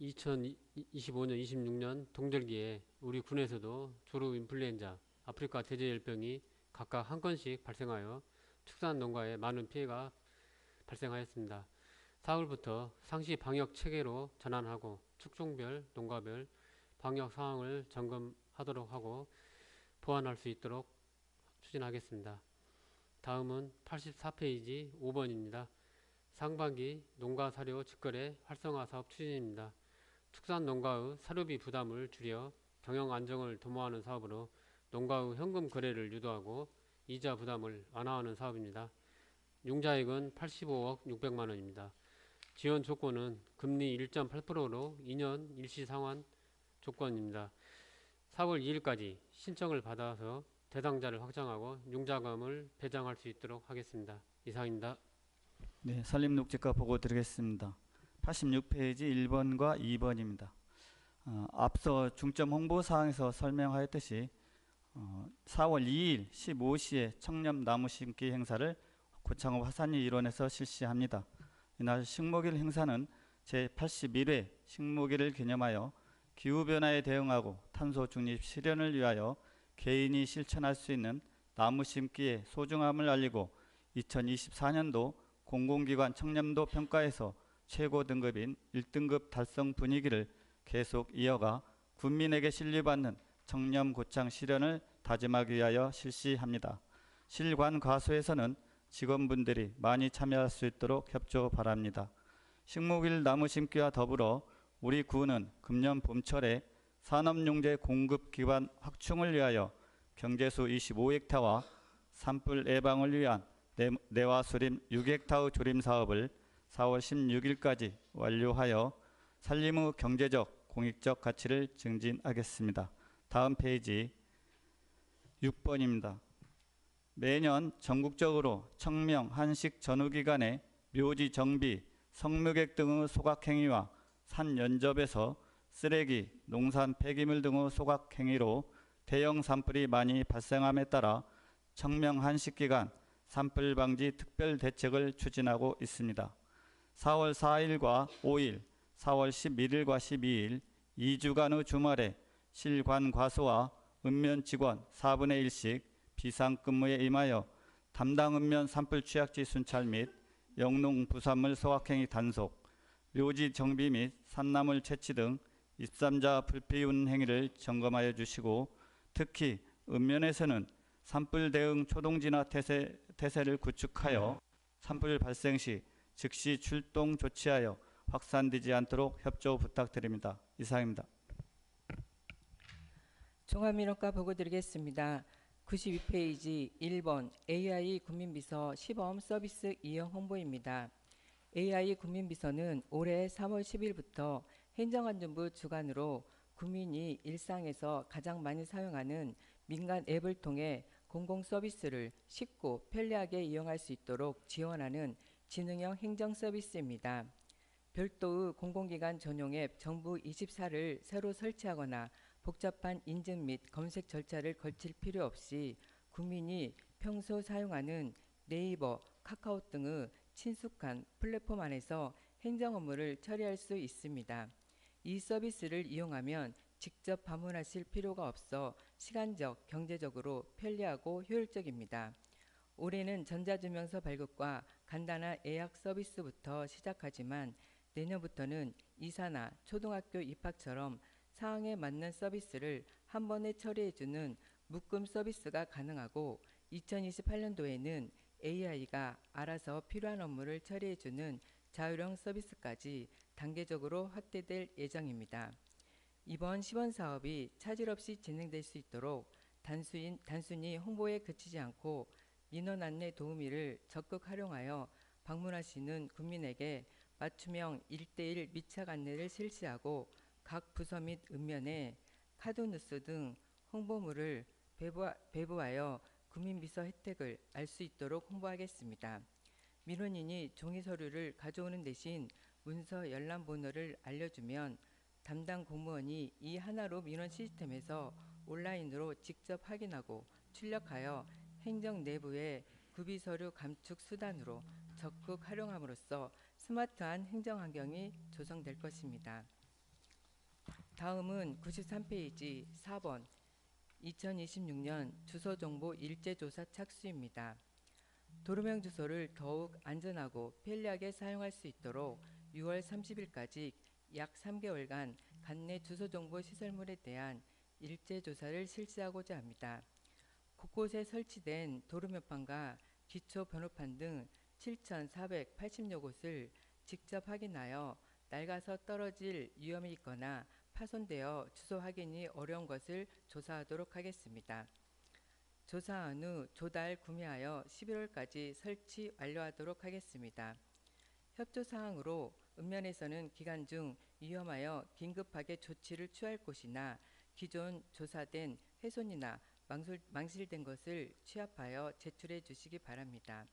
2025년 26년 동절기에 우리 군에서도 조루 인플루엔자, 아프리카 돼지열병이 각각 한 건씩 발생하여 축산 농가에 많은 피해가 발생하였습니다. 4월부터 상시 방역 체계로 전환하고 축종별, 농가별 방역 상황을 점검하도록 하고 보완할 수 있도록 추진하겠습니다. 다음은 84페이지 5번입니다. 상반기 농가 사료 직거래 활성화 사업 추진입니다. 축산 농가의 사료비 부담을 줄여 경영 안정을 도모하는 사업으로 농가의 현금 거래를 유도하고 이자 부담을 완화하는 사업입니다. 융자액은 85억 600만 원입니다. 지원 조건은 금리 1.8%로 2년 일시 상환 조건입니다. 4월 2일까지 신청을 받아서 대상자를 확정하고 융자금을 배정할 수 있도록 하겠습니다. 이상입니다. 네, 산림녹지과 보고 드리겠습니다. 86페이지 1번과 2번입니다. 앞서 중점 홍보 사항에서 설명하였듯이 4월 2일 15시에 청렴 나무 심기 행사를 고창읍 화산리 일원에서 실시합니다. 이날 식목일 행사는 제81회 식목일을 기념하여 기후변화에 대응하고 탄소 중립 실현을 위하여 개인이 실천할 수 있는 나무 심기의 소중함을 알리고 2024년도 공공기관 청렴도 평가에서 최고 등급인 1등급 달성 분위기를 계속 이어가 국민에게 신뢰받는 청렴 고창 실현을 다짐하기 위하여 실시합니다. 실관 과소에서는 직원분들이 많이 참여할 수 있도록 협조 바랍니다. 식목일 나무 심기와 더불어 우리 구는 금년 봄철에 산업용재 공급 기반 확충을 위하여 경제수 25헥타와 산불 예방을 위한 내화수림 6헥타의 조림 사업을 4월 16일까지 완료하여 산림의 경제적 공익적 가치를 증진하겠습니다. 다음 페이지 6번입니다. 매년 전국적으로 청명, 한식 전후기간에 묘지 정비, 성묘객 등의 소각행위와 산 연접에서 쓰레기, 농산 폐기물 등의 소각행위로 대형 산불이 많이 발생함에 따라 청명 한식기간 산불 방지 특별 대책을 추진하고 있습니다. 4월 4일과 5일, 4월 11일과 12일 2주간의 주말에 실관 과수와 읍면 직원 4분의 1씩 비상근무에 임하여 담당 읍면 산불 취약지 순찰 및 영농 부산물 소각행위 단속, 묘지 정비 및 산나물 채취 등 입산자 불피운 행위를 점검하여 주시고 특히 읍면에서는 산불 대응 초동진화 태세를 구축하여 산불 발생 시 즉시 출동 조치하여 확산되지 않도록 협조 부탁드립니다. 이상입니다. 종합민원과 보고 드리겠습니다. 92페이지 1번 AI 국민비서 시범 서비스 이용 홍보입니다. AI 국민비서는 올해 3월 10일부터 행정안전부 주관으로 국민이 일상에서 가장 많이 사용하는 민간 앱을 통해 공공 서비스를 쉽고 편리하게 이용할 수 있도록 지원하는 지능형 행정 서비스입니다. 별도의 공공기관 전용 앱 정부 24를 새로 설치하거나 복잡한 인증 및 검색 절차를 거칠 필요 없이 국민이 평소 사용하는 네이버, 카카오 등의 친숙한 플랫폼 안에서 행정 업무를 처리할 수 있습니다. 이 서비스를 이용하면 직접 방문하실 필요가 없어 시간적, 경제적으로 편리하고 효율적입니다. 올해는 전자증명서 발급과 간단한 예약 서비스부터 시작하지만 내년부터는 이사나 초등학교 입학처럼 상황에 맞는 서비스를 한 번에 처리해주는 묶음 서비스가 가능하고 2028년도에는 AI가 알아서 필요한 업무를 처리해주는 자율형 서비스까지 단계적으로 확대될 예정입니다. 이번 시범 사업이 차질 없이 진행될 수 있도록 단순히 홍보에 그치지 않고 민원 안내 도우미를 적극 활용하여 방문하시는 국민에게 맞춤형 1:1 밀착 안내를 실시하고 각 부서 및 읍면에 카드뉴스 등 홍보물을 배부하여 국민비서 혜택을 알 수 있도록 홍보하겠습니다. 민원인이 종이 서류를 가져오는 대신 문서 열람 번호를 알려주면 담당 공무원이 이 하나로 민원 시스템에서 온라인으로 직접 확인하고 출력하여 행정 내부의 구비서류 감축 수단으로 적극 활용함으로써 스마트한 행정 환경이 조성될 것입니다. 다음은 93페이지 4번 2026년 주소정보 일제조사 착수입니다. 도로명 주소를 더욱 안전하고 편리하게 사용할 수 있도록 6월 30일까지 약 3개월간 관내 주소정보 시설물에 대한 일제조사를 실시하고자 합니다. 곳곳에 설치된 도로명판과 기초번호판 등 7,480여 곳을 직접 확인하여 낡아서 떨어질 위험이 있거나 파손되어 주소 확인이 어려운 것을 조사하도록 하겠습니다. 조사한 후 조달 구매하여 11월까지 설치 완료하도록 하겠습니다. 협조사항으로 읍면에서는 기간 중 위험하여 긴급하게 조치를 취할 곳이나 기존 조사된 훼손이나 망실된 것을 취합하여 제출해 주시기 바랍니다.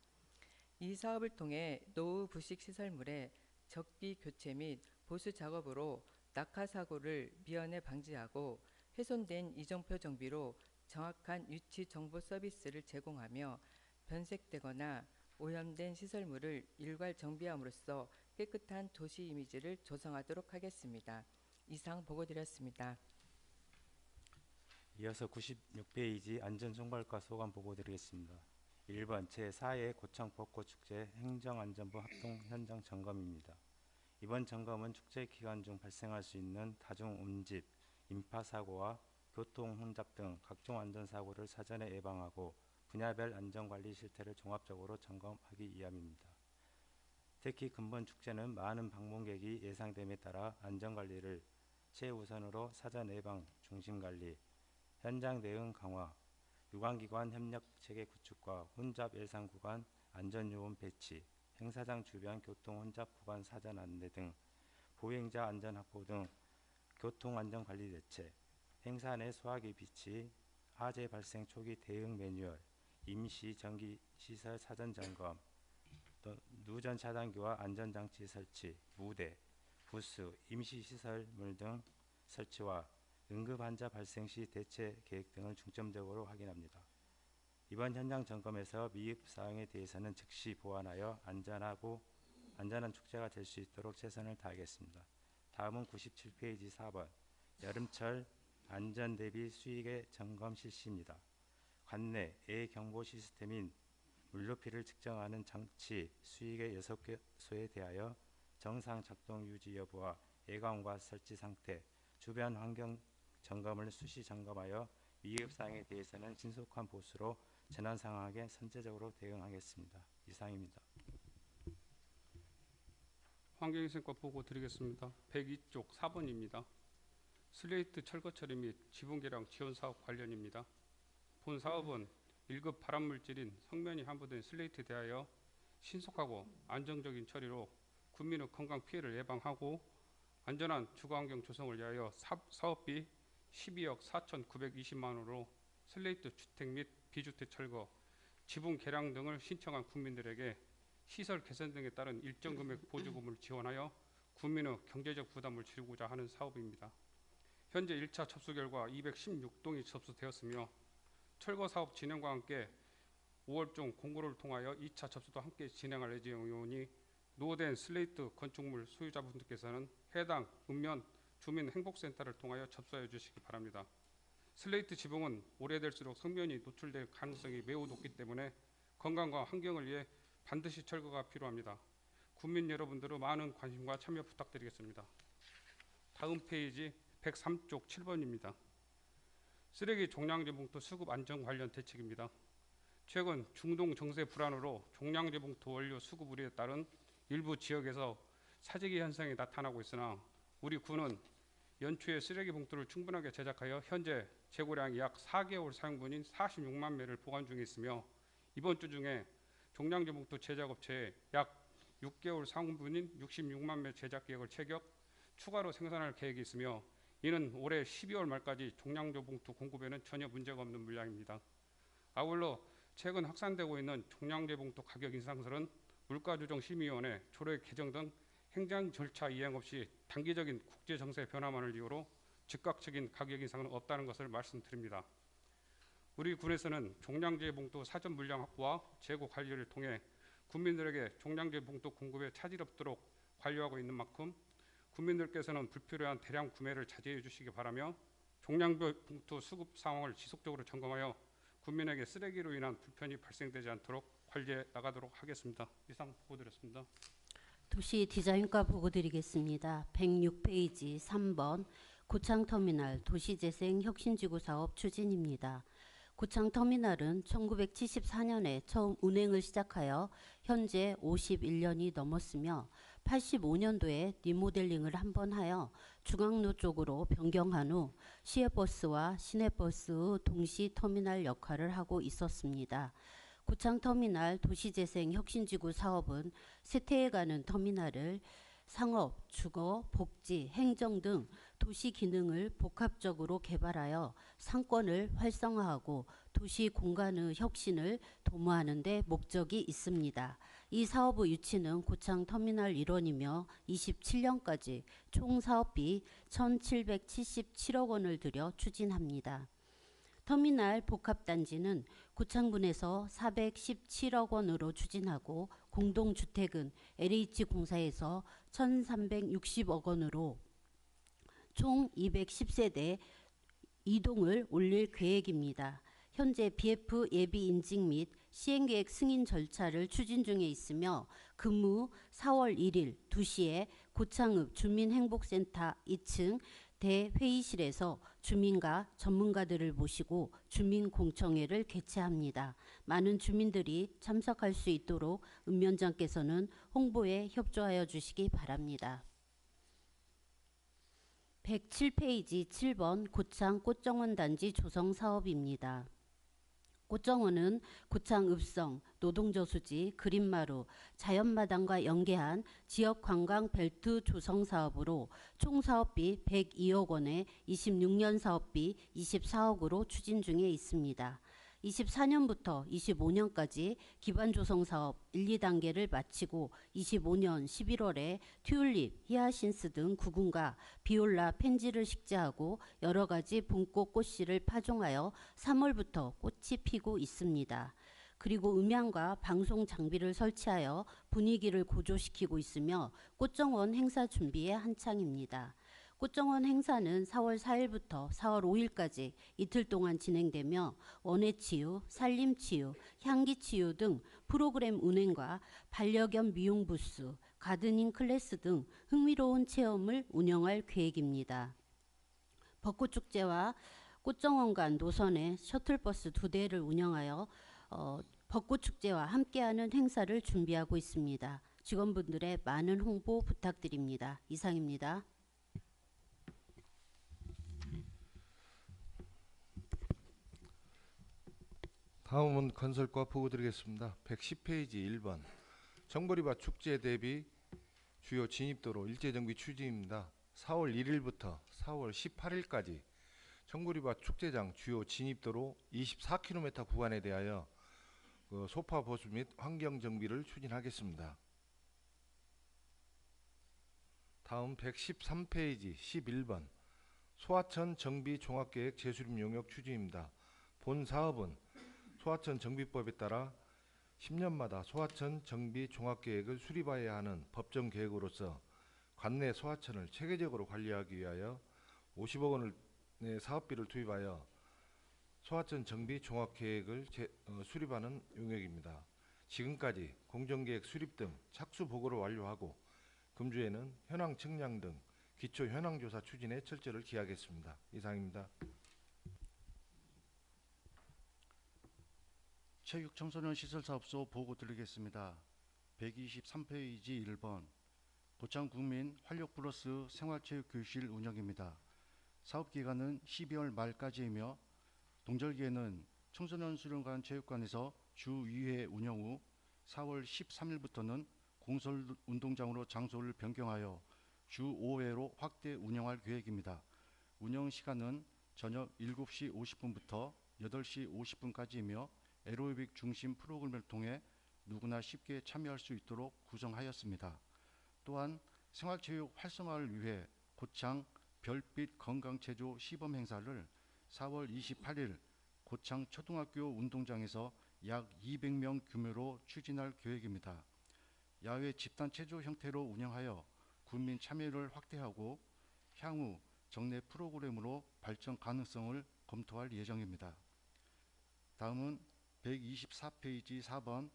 이 사업을 통해 노후 부식 시설물의 적기 교체 및 보수 작업으로 낙하 사고를 미연에 방지하고 훼손된 이정표 정비로 정확한 위치 정보 서비스를 제공하며 변색되거나 오염된 시설물을 일괄 정비함으로써 깨끗한 도시 이미지를 조성하도록 하겠습니다. 이상 보고드렸습니다. 이어서 96페이지 안전총괄과 소감 보고드리겠습니다. 1번 제4회 고창 벚꽃축제 행정안전부 합동 현장 점검입니다. 이번 점검은 축제 기간 중 발생할 수 있는 다중 운집, 인파사고와 교통 혼잡 등 각종 안전사고를 사전에 예방하고 분야별 안전관리 실태를 종합적으로 점검하기 위함입니다. 특히 근본 축제는 많은 방문객이 예상됨에 따라 안전관리를 최우선으로 사전 예방 중심관리, 현장 대응 강화, 유관기관 협력체계 구축과 혼잡 예상 구간 안전요원 배치, 행사장 주변 교통 혼잡 구간 사전 안내 등 보행자 안전 확보 등 교통안전관리 대책, 행사 내 소화기 비치, 화재 발생 초기 대응 매뉴얼, 임시 전기시설 사전 점검, 또 누전 차단기와 안전장치 설치, 무대, 부스, 임시시설물 등 설치와 응급환자 발생 시 대체 계획 등을 중점적으로 확인합니다. 이번 현장 점검에서 미흡 사항에 대해서는 즉시 보완하여 안전한 축제가 될 수 있도록 최선을 다하겠습니다. 다음은 97페이지 4번 여름철 안전 대비 수익의 점검 실시입니다. 관내 예경보 시스템인 물높이를 측정하는 장치 수익의 6개소에 대하여 정상 작동 유지 여부와 예감과 설치 상태, 주변 환경 점검을 수시 점검하여 위급 사항에 대해서는 신속한 보수로 재난 상황에 선제적으로 대응하겠습니다. 이상입니다. 환경위생과 보고 드리겠습니다. 102쪽 4번입니다. 슬레이트 철거 처리 및 지분 개량 지원 사업 관련입니다. 본 사업은 1급 발암물질인 성면이 함유된 슬레이트에 대하여 신속하고 안정적인 처리로 국민의 건강 피해를 예방하고 안전한 주거환경 조성을 위하여 사업비 12억 4,920만 원으로 슬레이트 주택 및 비주택 철거, 지붕 개량 등을 신청한 국민들에게 시설 개선 등에 따른 일정 금액 보조금을 지원하여 국민의 경제적 부담을 줄이고자 하는 사업입니다. 현재 1차 접수 결과 216동이 접수되었으며 철거 사업 진행과 함께 5월 중 공고를 통하여 2차 접수도 함께 진행할 예정이오니 노후된 슬레이트 건축물 소유자분들께서는 해당 읍면 주민행복센터를 통하여 접수해 주시기 바랍니다. 슬레이트 지붕은 오래될수록 성면이 노출될 가능성이 매우 높기 때문에 건강과 환경을 위해 반드시 철거가 필요합니다. 국민 여러분들의 많은 관심과 참여 부탁드리겠습니다. 다음 페이지 103쪽 7번입니다. 쓰레기 종량제 봉투 수급 안정 관련 대책입니다. 최근 중동 정세 불안으로 종량제 봉투 원료 수급 우려에 따른 일부 지역에서 사재기 현상이 나타나고 있으나 우리 군은 연초에 쓰레기 봉투를 충분하게 제작하여 현재 재고량이 약 4개월 사용분인 46만 매를 보관 중에 있으며 이번 주 중에 종량제 봉투 제작업체에 약 6개월 사용분인 66만 매 제작 계획을 체결, 추가로 생산할 계획이 있으며 이는 올해 12월 말까지 종량제 봉투 공급에는 전혀 문제가 없는 물량입니다. 아울러 최근 확산되고 있는 종량제 봉투 가격 인상설은 물가조정심의위원회 조례 개정 등 행정 절차 이행 없이 단기적인 국제 정세 변화만을 이유로 즉각적인 가격 인상은 없다는 것을 말씀드립니다. 우리 군에서는 종량제 봉투 사전 물량 확보와 재고 관리를 통해 국민들에게 종량제 봉투 공급에 차질 없도록 관리하고 있는 만큼 국민들께서는 불필요한 대량 구매를 자제해 주시기 바라며 종량제 봉투 수급 상황을 지속적으로 점검하여 국민에게 쓰레기로 인한 불편이 발생되지 않도록 관리해 나가도록 하겠습니다. 이상 보고드렸습니다. 도시 디자인과 보고드리겠습니다. 106페이지 3번 고창터미널 도시재생 혁신지구 사업 추진입니다. 고창터미널은 1974년에 처음 운행을 시작하여 현재 51년이 넘었으며 85년도에 리모델링을 한 번 하여 중앙로 쪽으로 변경한 후 시외버스와 시내버스 동시 터미널 역할을 하고 있었습니다. 고창터미널 도시재생 혁신지구 사업은 쇠퇴해가는 터미널을 상업, 주거, 복지, 행정 등 도시 기능을 복합적으로 개발하여 상권을 활성화하고 도시 공간의 혁신을 도모하는 데 목적이 있습니다. 이 사업의 유치는 고창터미널 일원이며 27년까지 총 사업비 1,777억 원을 들여 추진합니다. 터미널 복합단지는 고창군에서 417억 원으로 추진하고 공동주택은 LH공사에서 1,360억 원으로 총 210세대 2동을 올릴 계획입니다. 현재 BF 예비 인증 및 시행계획 승인 절차를 추진 중에 있으며 금후 4월 1일 2시에 고창읍 주민행복센터 2층 대회의실에서 주민과 전문가들을 모시고 주민공청회를 개최합니다. 많은 주민들이 참석할 수 있도록 읍면장께서는 홍보에 협조하여 주시기 바랍니다. 107페이지 7번 고창 꽃정원 단지 조성 사업입니다. 꽃정원은 고창 읍성, 노동저수지, 그린마루, 자연마당과 연계한 지역관광 벨트 조성 사업으로 총 사업비 102억 원에 26년 사업비 24억으로 추진 중에 있습니다. 24년부터 25년까지 기반 조성 사업 1, 2단계를 마치고 25년 11월에 튤립, 히아신스 등 구근과 비올라, 펜지를 식재하고 여러 가지 봄꽃 꽃씨를 파종하여 3월부터 꽃이 피고 있습니다. 그리고 음향과 방송 장비를 설치하여 분위기를 고조시키고 있으며 꽃정원 행사 준비에 한창입니다. 꽃정원 행사는 4월 4일부터 4월 5일까지 이틀 동안 진행되며 원예치유, 살림치유, 향기치유 등 프로그램 운행과 반려견 미용 부스, 가드닝 클래스 등 흥미로운 체험을 운영할 계획입니다. 벚꽃축제와 꽃정원 간 노선에 셔틀버스 2대를 운영하여 벚꽃축제와 함께하는 행사를 준비하고 있습니다. 직원분들의 많은 홍보 부탁드립니다. 이상입니다. 다음은 건설과 보고드리겠습니다. 110페이지 1번 정보리밭 축제 대비 주요 진입도로 일제정비 추진입니다. 4월 1일부터 4월 18일까지 청보리밭 축제장 주요 진입도로 24km 구간에 대하여 소파 보수 및 환경 정비를 추진하겠습니다. 다음 113페이지 11번 소하천 정비 종합계획 재수립 용역 추진입니다. 본 사업은 소하천 정비법에 따라 10년마다 소하천 정비 종합계획을 수립하여야 하는 법정 계획으로서 관내 소하천을 체계적으로 관리하기 위하여 50억 원의 사업비를 투입하여 소하천 정비 종합계획을 수립하는 용역입니다. 지금까지 공정계획 수립 등 착수 보고를 완료하고 금주에는 현황 측량 등 기초 현황조사 추진에 철저를 기하겠습니다. 이상입니다. 체육청소년 시설사업소 보고 드리겠습니다. 123페이지 1번 고창국민 활력 플러스 생활체육교실 운영입니다. 사업기간은 12월 말까지이며 동절기에는 청소년 수련관 체육관에서 주 2회 운영 후 4월 13일부터는 공설운동장으로 장소를 변경하여 주 5회로 확대 운영할 계획입니다. 운영 시간은 저녁 7시 50분부터 8시 50분까지이며 에로비빅 중심 프로그램을 통해 누구나 쉽게 참여할 수 있도록 구성하였습니다. 또한 생활체육 활성화를 위해 고창 별빛 건강체조 시범 행사를 4월 28일 고창 초등학교 운동장에서 약 200명 규모로 추진할 계획입니다. 야외 집단 체조 형태로 운영하여 국민 참여를 확대하고 향후 정례 프로그램으로 발전 가능성을 검토할 예정입니다. 다음은 124페이지 4번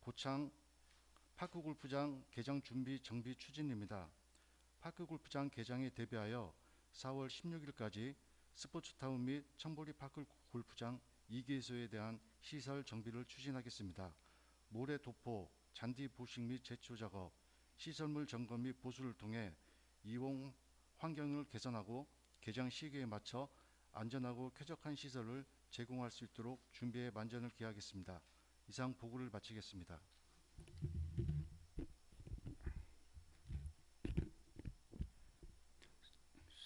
고창 파크골프장 개장 준비 정비 추진입니다. 파크골프장 개장에 대비하여 4월 16일까지 스포츠타운 및 청보리 파크골프장 2개소에 대한 시설 정비를 추진하겠습니다. 모래 도포, 잔디 부식 및 제초 작업, 시설물 점검 및 보수를 통해 이용 환경을 개선하고 개장 시기에 맞춰 안전하고 쾌적한 시설을 제공할 수 있도록 준비에 만전을 기하겠습니다. 이상 보고를 마치겠습니다.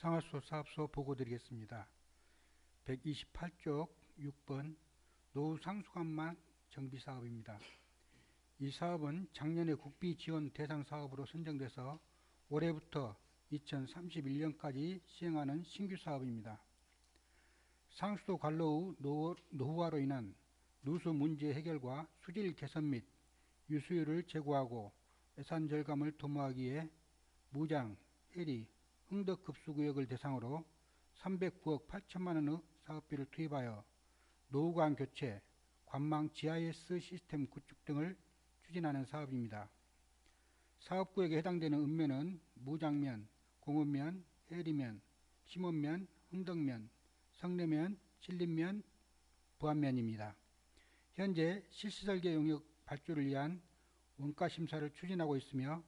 상하수 사업소 보고 드리겠습니다. 128쪽 6번 노후 상수관망 정비 사업입니다. 이 사업은 작년에 국비 지원 대상 사업으로 선정돼서 올해부터 2031년까지 시행하는 신규 사업입니다. 상수도 관로 후 노후화로 인한 누수 문제 해결과 수질 개선 및 유수율을 제고하고 예산 절감을 도모하기 위해 무장, 해리, 흥덕급수구역을 대상으로 309억 8천만 원의 사업비를 투입하여 노후관 교체, 관망 GIS 시스템 구축 등을 추진하는 사업입니다. 사업구역에 해당되는 읍면은 무장면, 공읍면, 해리면, 심원면, 흥덕면, 성내면, 신림면, 부안면입니다. 현재 실시설계 용역 발주를 위한 원가심사를 추진하고 있으며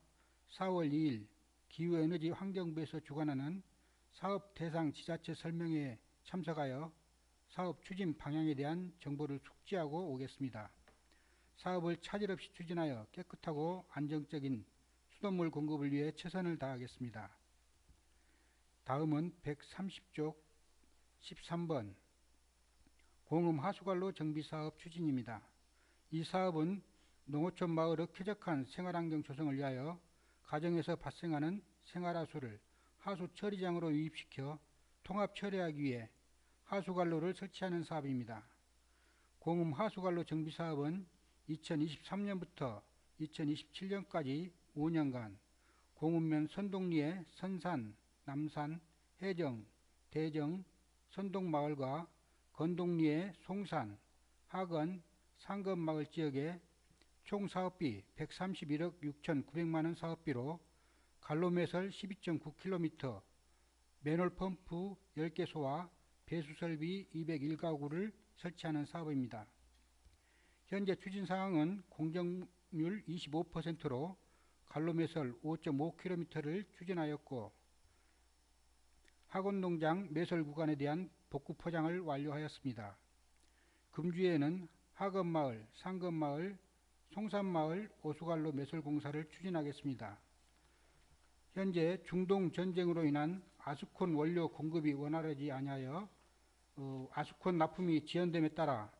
4월 2일 기후에너지 환경부에서 주관하는 사업 대상 지자체 설명회에 참석하여 사업 추진 방향에 대한 정보를 숙지하고 오겠습니다. 사업을 차질 없이 추진하여 깨끗하고 안정적인 수돗물 공급을 위해 최선을 다하겠습니다. 다음은 130쪽 13번 공음 하수관로 정비사업 추진입니다. 이 사업은 농어촌 마을의 쾌적한 생활환경 조성을 위하여 가정에서 발생하는 생활하수를 하수 처리장으로 유입시켜 통합 처리하기 위해 하수관로를 설치하는 사업입니다. 공음 하수관로 정비사업은 2023년부터 2027년까지 5년간 공읍면 선동리의 선산, 남산, 해정, 대정, 선동마을과 건동리의 송산, 하건, 상건마을 지역에 총 사업비 131억 6,900만 원 사업비로 갈로매설 12.9km, 맨홀 펌프 10개소와 배수설비 201가구를 설치하는 사업입니다. 현재 추진 사항은 공정률 25%로 갈로매설 5.5km를 추진하였고 학원농장 매설 구간에 대한 복구 포장을 완료하였습니다. 금주에는 하건마을, 상건마을, 송산마을 오수관로 매설 공사를 추진하겠습니다. 현재 중동 전쟁으로 인한 아스콘 원료 공급이 원활하지 아니하여 아수콘 납품이 지연됨에 따라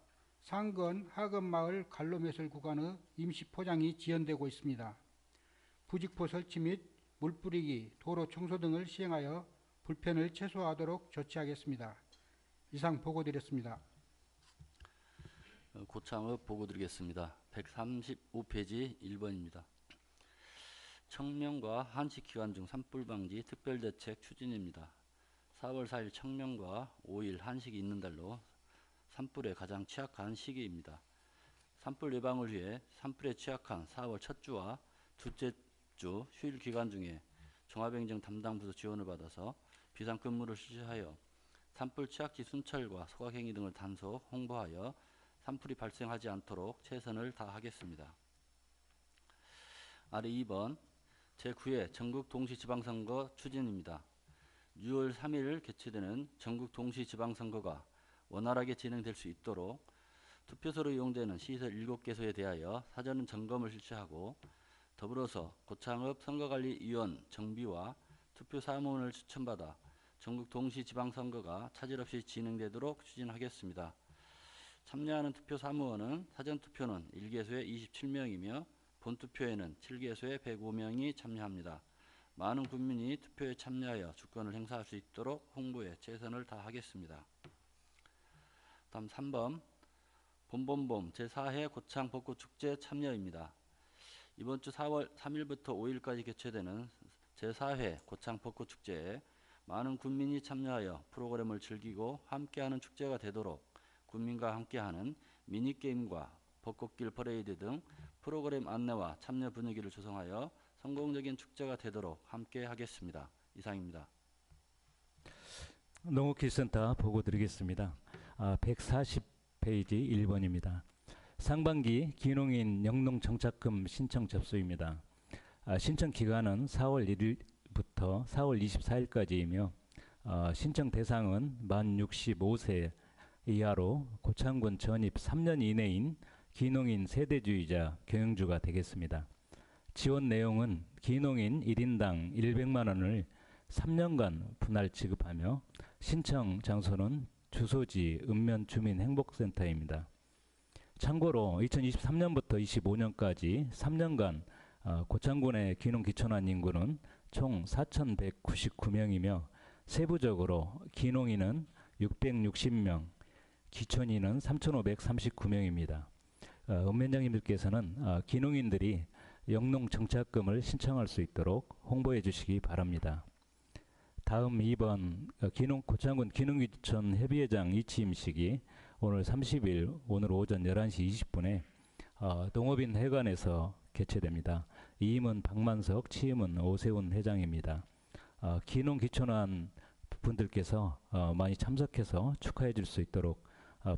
상건, 하건마을 갈로매설 구간의 임시 포장이 지연되고 있습니다. 부직포 설치 및 물 뿌리기, 도로 청소 등을 시행하여 불편을 최소화하도록 조치하겠습니다. 이상 보고드렸습니다. 고창업 보고드리겠습니다. 135페이지 1번입니다. 청명과 한식 기간 중 산불 방지 특별대책 추진입니다. 4월 4일 청명과 5일 한식이 있는 달로 산불에 가장 취약한 시기입니다. 산불 예방을 위해 산불에 취약한 4월 첫 주와 둘째 주 휴일 기간 중에 종합행정 담당 부서 지원을 받아서 비상근무를 실시하여 산불 취약지 순찰과 소각행위 등을 단속, 홍보하여 산불이 발생하지 않도록 최선을 다하겠습니다. 아래 2번 제9회 전국 동시지방선거 추진입니다. 6월 3일 개최되는 전국 동시지방선거가 원활하게 진행될 수 있도록 투표소로 이용되는 시설 7개소에 대하여 사전 점검을 실시하고 더불어서 고창읍 선거관리위원 정비와 투표사무원을 추천받아 전국 동시지방선거가 차질 없이 진행되도록 추진하겠습니다. 참여하는 투표사무원은 사전투표는 1개소에 27명이며 본투표에는 7개소에 105명이 참여합니다. 많은 국민이 투표에 참여하여 주권을 행사할 수 있도록 홍보에 최선을 다하겠습니다. 다음 3번 봄봄봄 제4회 고창 벚꽃축제 참여입니다. 이번 주 4월 3일부터 5일까지 개최되는 제4회 고창 벚꽃축제에 많은 국민이 참여하여 프로그램을 즐기고 함께하는 축제가 되도록 국민과 함께하는 미니게임과 벚꽃길 퍼레이드 등 프로그램 안내와 참여 분위기를 조성하여 성공적인 축제가 되도록 함께하겠습니다. 이상입니다. 농업기술센터 보고 드리겠습니다. 140페이지 1번입니다. 상반기 기농인 영농정착금 신청 접수입니다. 신청 기간은 4월 1일부터 4월 24일까지이며 신청 대상은 만 65세 이하로 고창군 전입 3년 이내인 기농인 세대주의자 경영주가 되겠습니다. 지원 내용은 기농인 1인당 100만 원을 3년간 분할 지급하며 신청 장소는 주소지 읍면주민행복센터입니다. 참고로 2023년부터 25년까지 3년간 고창군의 기농기촌한 인구는 총 4,199명이며 세부적으로 기농인은 660명, 기촌인은 3,539명입니다. 읍면장님들께서는 기농인들이 영농정착금을 신청할 수 있도록 홍보해 주시기 바랍니다. 다음 2번 고창군 기농기촌 협의회장 이취임식이 오늘 30일 오늘 오전 11시 20분에 농업인 회관에서 개최됩니다. 이임은 박만석, 취임은 오세훈 회장입니다. 기농기촌한 분들께서 많이 참석해서 축하해 줄 수 있도록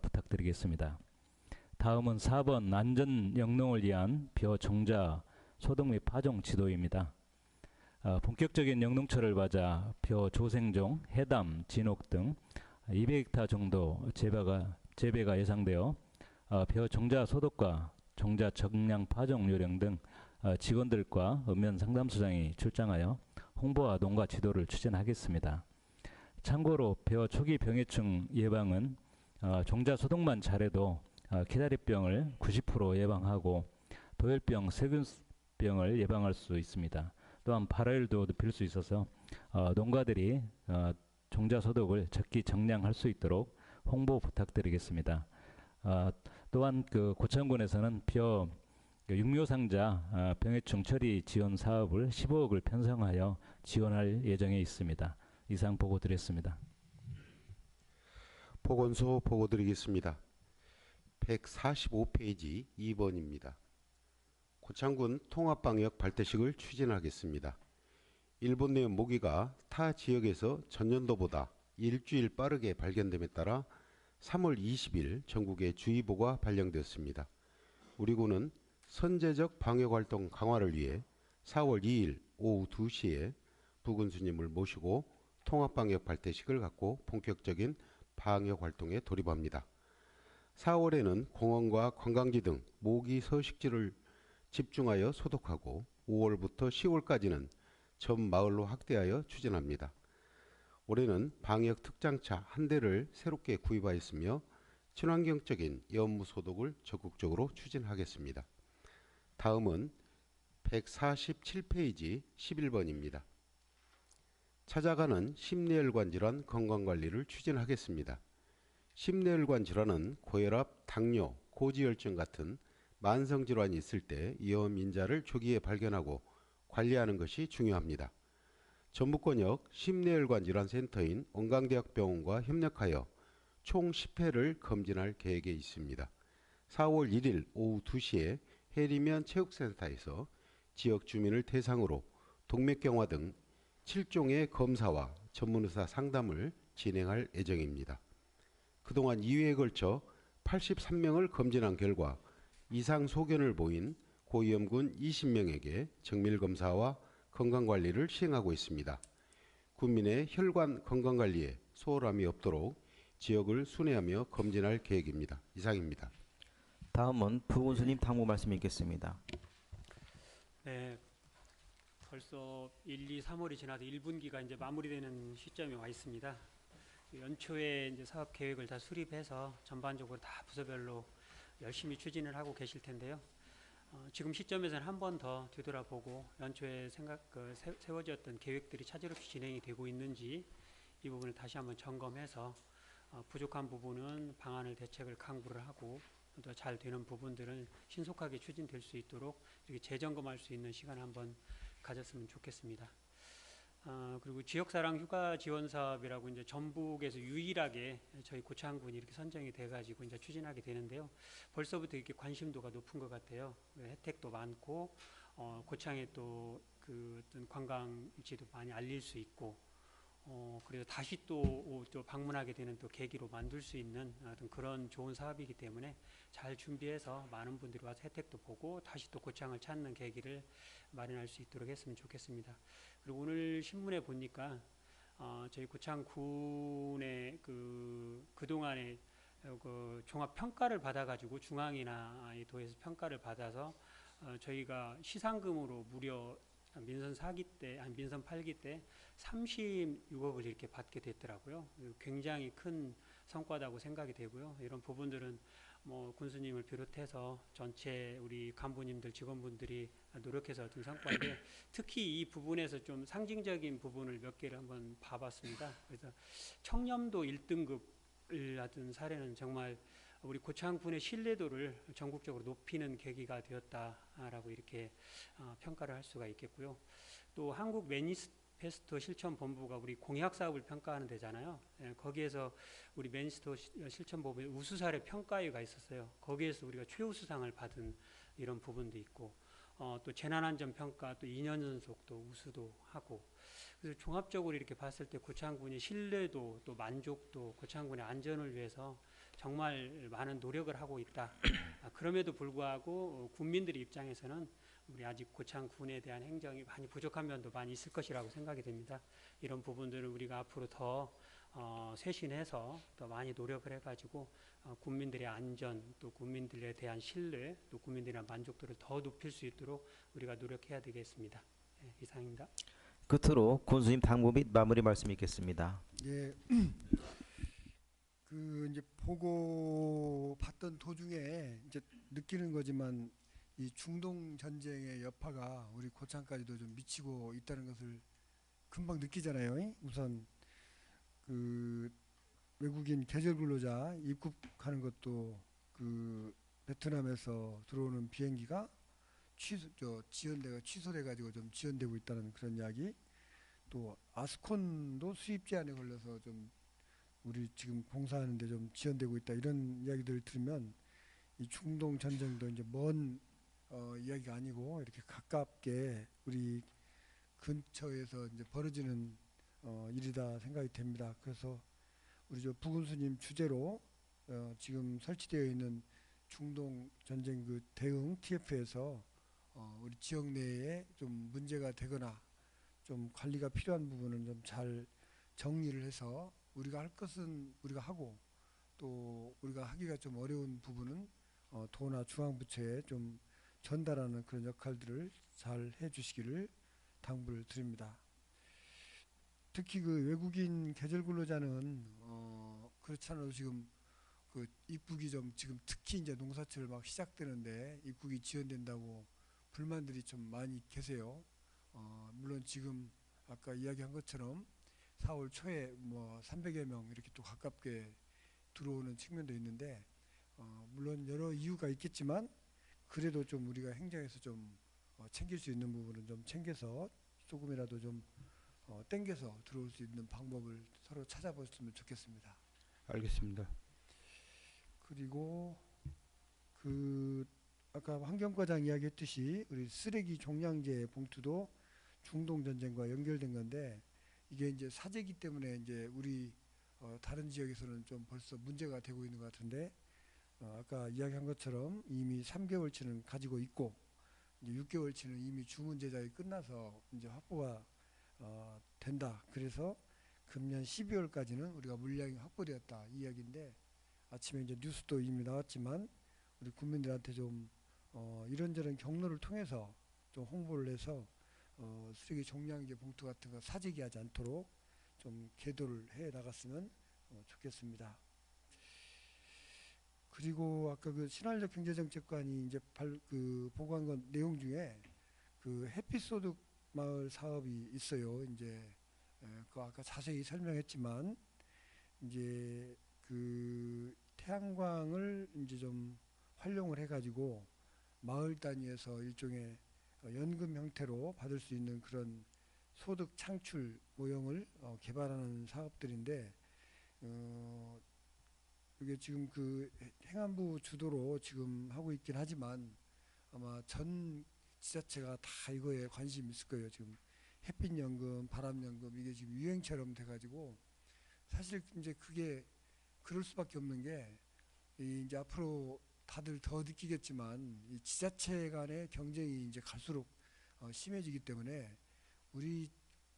부탁드리겠습니다. 다음은 4번 안전영농을 위한 벼종자 소득 및 파종 지도입니다. 본격적인 영농철을 맞아 벼 조생종, 해담, 진옥 등 200헥타 정도 재배가 예상되어 벼 종자 소득과 종자 적량 파종 요령 등 직원들과 읍면 상담소장이 출장하여 홍보와 농가 지도를 추진하겠습니다. 참고로 벼 초기 병해충 예방은 종자 소독만 잘해도 기다리병을 90% 예방하고 도열병, 세균병을 예방할 수 있습니다. 또한 발효율도 높일 수 있어서 농가들이 종자 소독을 적기 정량할 수 있도록 홍보 부탁드리겠습니다. 또한 고창군에서는 벼 육묘상자 병해충 처리 지원 사업을 15억을 편성하여 지원할 예정에 있습니다. 이상 보고 드렸습니다. 보건소 보고 드리겠습니다. 145페이지 2번입니다. 고창군 통합방역 발대식을 추진하겠습니다. 일본 내 모기가 타 지역에서 전년도보다 일주일 빠르게 발견됨에 따라 3월 20일 전국에 주의보가 발령되었습니다. 우리 군은 선제적 방역활동 강화를 위해 4월 2일 오후 2시에 부군 스님을 모시고 통합방역 발대식을 갖고 본격적인 방역활동에 돌입합니다. 4월에는 공원과 관광지 등 모기 서식지를 집중하여 소독하고 5월부터 10월까지는 전 마을로 확대하여 추진합니다. 올해는 방역 특장차 한 대를 새롭게 구입하였으며 친환경적인 염무 소독을 적극적으로 추진하겠습니다. 다음은 147페이지 11번입니다. 찾아가는 심뇌혈관 질환 건강관리를 추진하겠습니다. 심뇌혈관 질환은 고혈압, 당뇨, 고지혈증 같은 만성질환이 있을 때 위험 인자를 조기에 발견하고 관리하는 것이 중요합니다. 전북권역 심뇌혈관 질환센터인 원광대학병원과 협력하여 총 10회를 검진할 계획에 있습니다. 4월 1일 오후 2시에 해리면 체육센터에서 지역 주민을 대상으로 동맥경화 등 7종의 검사와 전문의사 상담을 진행할 예정입니다. 그동안 2회에 걸쳐 83명을 검진한 결과 이상 소견을 보인 고위험군 20명에게 정밀검사와 건강관리를 시행하고 있습니다. 국민의 혈관 건강관리에 소홀함이 없도록 지역을 순회하며 검진할 계획입니다. 이상입니다. 다음은 부군수님 당부 말씀 있겠습니다. 네, 벌써 1, 2, 3월이 지나서 1분기가 이제 마무리되는 시점에 와 있습니다. 연초에 이제 사업 계획을 다 수립해서 전반적으로 다 부서별로 열심히 추진을 하고 계실 텐데요. 지금 시점에서는 한 번 더 뒤돌아보고 연초에 세워졌던 계획들이 차질없이 진행이 되고 있는지 이 부분을 다시 한번 점검해서 부족한 부분은 방안을 대책을 강구를 하고 또 잘 되는 부분들은 신속하게 추진될 수 있도록 이렇게 재점검할 수 있는 시간을 한번 가졌으면 좋겠습니다. 그리고 지역사랑 휴가 지원 사업이라고 이제 전북에서 유일하게 저희 고창군이 이렇게 선정이 돼가지고 이제 추진하게 되는데요. 벌써부터 이렇게 관심도가 높은 것 같아요. 혜택도 많고 고창에 또 그 어떤 관광 일지도 많이 알릴 수 있고 그래서 다시 또 방문하게 되는 또 계기로 만들 수 있는 어떤 그런 좋은 사업이기 때문에 잘 준비해서 많은 분들이 와서 혜택도 보고 다시 또 고창을 찾는 계기를 마련할 수 있도록 했으면 좋겠습니다. 그리고 오늘 신문에 보니까 저희 고창군의 그동안에 그 종합 평가를 받아가지고 중앙이나 이 도에서 평가를 받아서 저희가 시상금으로 무려 민선 4기 때, 민선 8기 때 36억을 이렇게 받게 됐더라고요. 굉장히 큰 성과다고 생각이 되고요. 이런 부분들은 뭐 군수님을 비롯해서 전체 우리 간부님들, 직원분들이 노력해서 얻은 성과인데 특히 이 부분에서 좀 상징적인 부분을 몇 개를 한번 봐봤습니다. 그래서 청렴도 1등급을 받은 사례는 정말 우리 고창군의 신뢰도를 전국적으로 높이는 계기가 되었다라고 이렇게 평가를 할 수가 있겠고요. 또 한국 매니페스토 실천본부가 우리 공약 사업을 평가하는 데잖아요. 거기에서 우리 매니페스토 실천본부의 우수 사례 평가회가 있었어요. 거기에서 우리가 최우수상을 받은 이런 부분도 있고 또 재난안전 평가 또 2년 연속 또 우수도 하고 그래서 종합적으로 이렇게 봤을 때 고창군의 신뢰도 또 만족도 고창군의 안전을 위해서 정말 많은 노력을 하고 있다. 그럼에도 불구하고 국민들의 입장에서는 우리 아직 고창군에 대한 행정이 많이 부족한 면도 많이 있을 것이라고 생각이 됩니다. 이런 부분들을 우리가 앞으로 더 쇄신해서 더 많이 노력을 해가지고 국민들의 안전 또 국민들에 대한 신뢰 또 국민들에 대한 만족도를 더 높일 수 있도록 우리가 노력해야 되겠습니다. 네, 이상입니다. 끝으로 군수님 당부 및 마무리 말씀 있겠습니다. 예. 이제 보고 봤던 도중에 이제 느끼는 거지만 이 중동 전쟁의 여파가 우리 고창까지도 좀 미치고 있다는 것을 금방 느끼잖아요. 우선 그 외국인 계절 근로자 입국하는 것도 그 베트남에서 들어오는 비행기가 취소돼 가지고 좀 지연되고 있다는 그런 이야기. 또 아스콘도 수입 제한에 걸려서 좀 우리 지금 공사하는데 좀 지연되고 있다 이런 이야기들을 들으면 이 중동 전쟁도 이제 먼 이야기가 아니고 이렇게 가깝게 우리 근처에서 이제 벌어지는 일이다 생각이 됩니다. 그래서 우리 부군수님 주재로 지금 설치되어 있는 중동 전쟁 그 대응 TF에서 우리 지역 내에 좀 문제가 되거나 좀 관리가 필요한 부분은 좀 잘 정리를 해서 우리가 할 것은 우리가 하고 또 우리가 하기가 좀 어려운 부분은 도나 중앙부처에 좀 전달하는 그런 역할들을 잘 해주시기를 당부를 드립니다. 특히 그 외국인 계절 근로자는 그렇지 않아도 지금 그 입국이 좀 지금 특히 이제 농사철 막 시작되는데 입국이 지연된다고 불만들이 좀 많이 계세요. 물론 지금 아까 이야기한 것처럼 4월 초에 뭐 300여 명 이렇게 또 가깝게 들어오는 측면도 있는데 물론 여러 이유가 있겠지만 그래도 좀 우리가 행정에서 좀 챙길 수 있는 부분은 좀 챙겨서 조금이라도 좀 땡겨서 들어올 수 있는 방법을 서로 찾아봤으면 좋겠습니다. 알겠습니다. 그리고 그 아까 환경과장 이야기했듯이 우리 쓰레기 종량제 봉투도 중동 전쟁과 연결된 건데 이게 이제 사재기 때문에 이제 우리 다른 지역에서는 좀 벌써 문제가 되고 있는 것 같은데 아까 이야기한 것처럼 이미 3개월치는 가지고 있고 이제 6개월치는 이미 주문 제작이 끝나서 이제 확보가 된다. 그래서 금년 12월까지는 우리가 물량이 확보되었다 이 이야기인데 아침에 이제 뉴스도 이미 나왔지만 우리 국민들한테 좀 이런저런 경로를 통해서 좀 홍보를 해서 쓰레기 종량제 봉투 같은 거 사재기하지 않도록 좀 계도를 해 나갔으면 좋겠습니다. 그리고 아까 그 신활적 경제정책관이 이제 보고한 건 내용 중에 그 햇빛소득 마을 사업이 있어요. 이제 그 아까 자세히 설명했지만 이제 그 태양광을 이제 좀 활용을 해가지고 마을 단위에서 일종의 연금 형태로 받을 수 있는 그런 소득 창출 모형을 개발하는 사업들인데 이게 지금 그 행안부 주도로 지금 하고 있긴 하지만 아마 전 지자체가 다 이거에 관심이 있을 거예요. 지금 햇빛연금, 바람연금 이게 지금 유행처럼 돼가지고 사실 이제 그게 그럴 수밖에 없는 게 이제 앞으로 다들 더 느끼겠지만 이 지자체 간의 경쟁이 이제 갈수록 심해지기 때문에 우리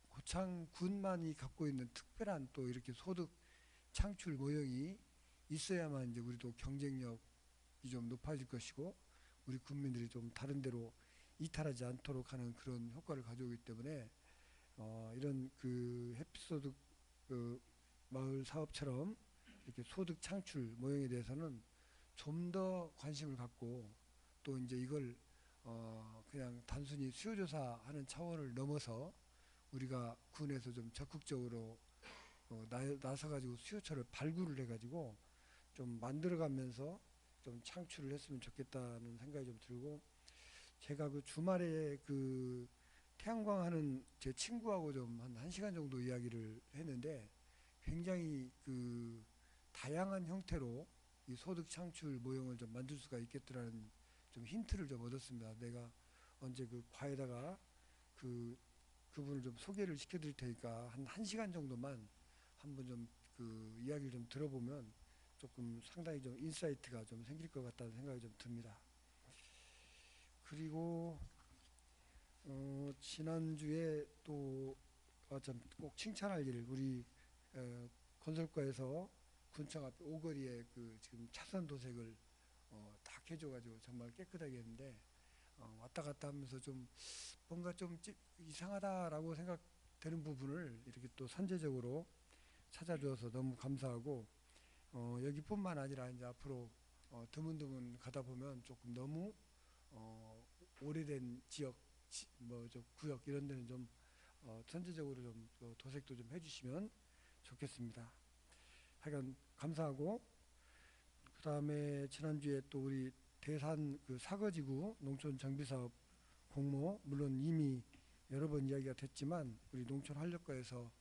고창군만이 갖고 있는 특별한 또 이렇게 소득 창출 모형이 있어야만 이제 우리도 경쟁력이 좀 높아질 것이고 우리 국민들이 좀 다른 데로 이탈하지 않도록 하는 그런 효과를 가져오기 때문에 이런 그 햇빛소득 그 마을 사업처럼 이렇게 소득 창출 모형에 대해서는 좀 더 관심을 갖고 또 이제 이걸 그냥 단순히 수요조사하는 차원을 넘어서 우리가 군에서 좀 적극적으로 나서가지고 수요처를 발굴을 해가지고 좀 만들어가면서 좀 창출을 했으면 좋겠다는 생각이 좀 들고 제가 그 주말에 그 태양광 하는 제 친구하고 좀 한 1시간 정도 이야기를 했는데 굉장히 그 다양한 형태로 이 소득 창출 모형을 좀 만들 수가 있겠더라는 좀 힌트를 좀 얻었습니다. 내가 언제 그 과에다가 그분을 좀 소개를 시켜드릴 테니까 한 1시간 정도만 한번 좀 그 이야기를 좀 들어보면 조금 상당히 좀 인사이트가 좀 생길 것 같다는 생각이 좀 듭니다. 그리고 지난주에 또 참 꼭 칭찬할 일 우리 건설과에서 군청 앞 오거리에 그 지금 차선 도색을 딱 해줘가지고 정말 깨끗하게 했는데 왔다 갔다 하면서 좀 뭔가 좀 이상하다라고 생각되는 부분을 이렇게 또 선제적으로 찾아줘서 너무 감사하고 여기뿐만 아니라 이제 앞으로 드문드문 가다 보면 조금 너무 오래된 지역 뭐 저 구역 이런 데는 좀 선제적으로 좀 도색도 좀 해주시면 좋겠습니다. 하여간 감사하고 그다음에 지난주에 또 우리 대산 그 사거지구 농촌 정비사업 공모 물론 이미 여러 번 이야기가 됐지만 우리 농촌활력과에서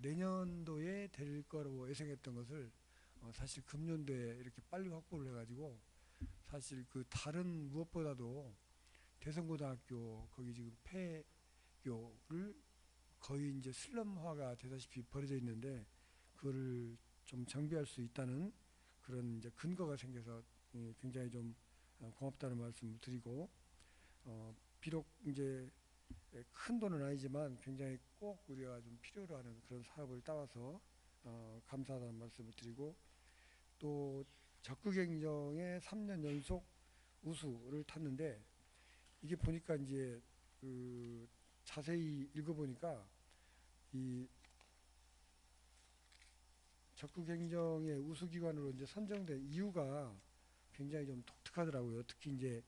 내년도에 될 거라고 예상했던 것을 사실 금년도에 이렇게 빨리 확보를 해가지고 사실 그 다른 무엇보다도 대성고등학교 거기 지금 폐교를 거의 이제 슬럼화가 되다시피 벌어져 있는데 그거를 좀 정비할 수 있다는 그런 이제 근거가 생겨서 굉장히 좀 고맙다는 말씀을 드리고 비록 이제 큰 돈은 아니지만 굉장히 꼭 우리가 좀 필요로 하는 그런 사업을 따와서 감사하다는 말씀을 드리고 또 적극행정의 3년 연속 우수를 탔는데 이게 보니까 이제 그 자세히 읽어보니까 이 적극행정의 우수기관으로 이제 선정된 이유가 굉장히 좀 독특하더라고요. 특히 이제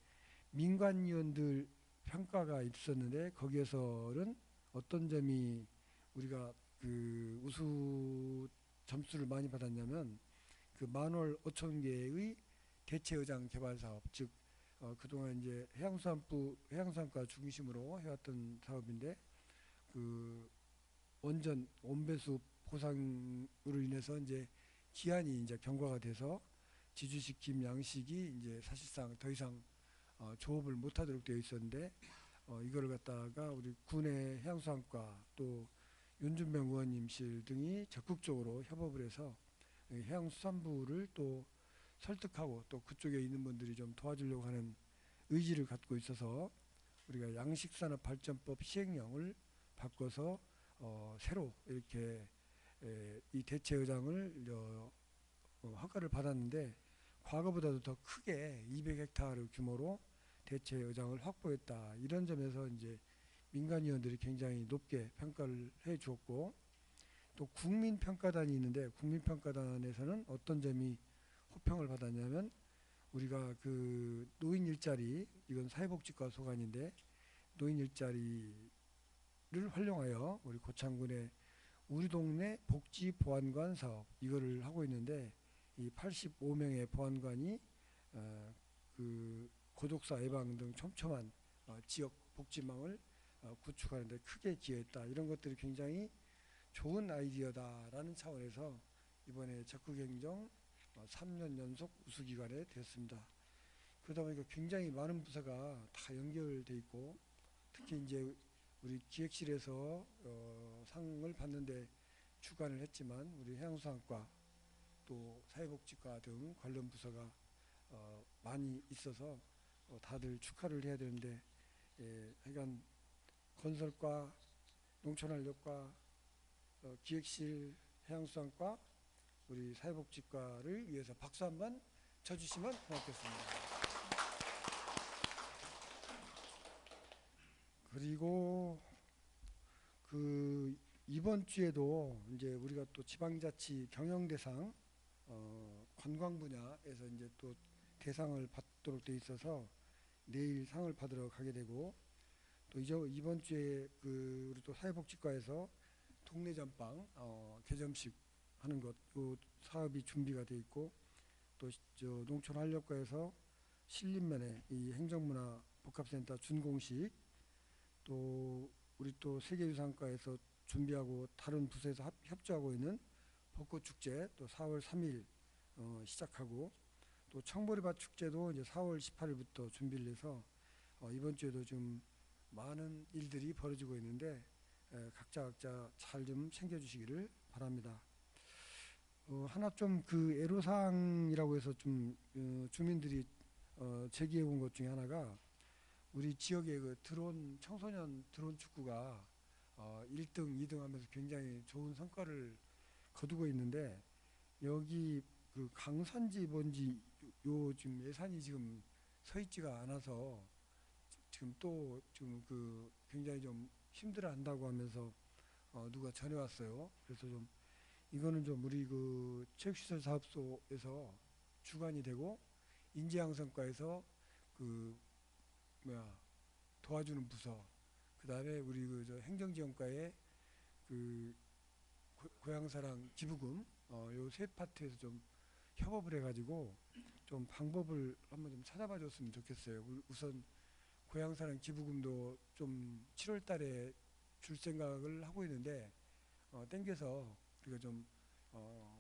민간위원들 평가가 있었는데 거기에서는 어떤 점이 우리가 그 우수 점수를 많이 받았냐면 그 15,000개의 대체의장 개발 사업, 즉 그동안 이제 해양수산부 해양수산과 중심으로 해왔던 사업인데 그 원전 온배수 보상으로 인해서 이제 기한이 이제 경과가 돼서 지주식 김 양식이 이제 사실상 더 이상 조업을 못하도록 되어 있었는데 이거를 갖다가 우리 군의 해양수산과 또 윤준병 의원님실 등이 적극적으로 협업을 해서 해양수산부를 또 설득하고 또 그쪽에 있는 분들이 좀 도와주려고 하는 의지를 갖고 있어서 우리가 양식산업발전법 시행령을 바꿔서 새로 이렇게 이 대체의장을 허가를 받았는데 과거보다도 더 크게 200헥타르 규모로 대체의장을 확보했다. 이런 점에서 이제 민간위원들이 굉장히 높게 평가를 해 주었고 또 국민평가단이 있는데 국민평가단에서는 어떤 점이 호평을 받았냐면 우리가 그 노인 일자리, 이건 사회복지과 소관인데 노인 일자리를 활용하여 우리 고창군의 우리 동네 복지 보안관 사업 이거를 하고 있는데 이 85명의 보안관이 그 고독사 예방 등 촘촘한 지역 복지망을 구축하는데 크게 기여했다. 이런 것들이 굉장히 좋은 아이디어다라는 차원에서 이번에 적극행정 3년 연속 우수기관에 됐습니다. 그러다 보니까 굉장히 많은 부서가 다 연결돼 있고 특히 이제 우리 기획실에서 상을 받는데 주관을 했지만 우리 해양수산과 또 사회복지과 등 관련 부서가 많이 있어서 다들 축하를 해야 되는데 하여간 건설과 농촌활력과 기획실 해양수산과 우리 사회복지과를 위해서 박수 한번 쳐주시면 고맙겠습니다. 그리고 그 이번 주에도 이제 우리가 또 지방자치 경영대상 관광 분야에서 이제 또 대상을 받도록 돼 있어서 내일 상을 받으러 가게 되고 또 이번 주에 그 우리 또 사회복지과에서 동네 전방 개점식 하는 것, 요 사업이 준비가 돼 있고 또 저 농촌활력과에서 신림면에 이 행정문화 복합센터 준공식 또 우리 또 세계유산과에서 준비하고 다른 부서에서 협조하고 있는 벚꽃축제 또 4월 3일 시작하고 또 청보리밭 축제도 이제 4월 18일부터 준비를 해서 이번 주에도 좀 많은 일들이 벌어지고 있는데 각자 잘 좀 챙겨주시기를 바랍니다. 하나 좀 그 애로사항이라고 해서 좀 주민들이 제기해 온 것 중에 하나가 우리 지역의 그 청소년 드론 축구가 1등, 2등 하면서 굉장히 좋은 성과를 거두고 있는데 여기 그 강산지 뭔지 요 지금 예산이 지금 서 있지가 않아서 지금 또 지금 그 굉장히 좀 힘들어 한다고 하면서 누가 전해왔어요. 그래서 좀 이거는 좀 우리 그 체육시설 사업소에서 주관이 되고 인재양성과에서 그 도와주는 부서, 그 다음에 우리 그 저 행정지원과의 그 고향사랑 기부금 요 세 파트에서 좀 협업을 해가지고 좀 방법을 한번 좀 찾아봐 줬으면 좋겠어요. 우선 고향사랑 기부금도 좀 7월달에 줄 생각을 하고 있는데 땡겨서 우리가 좀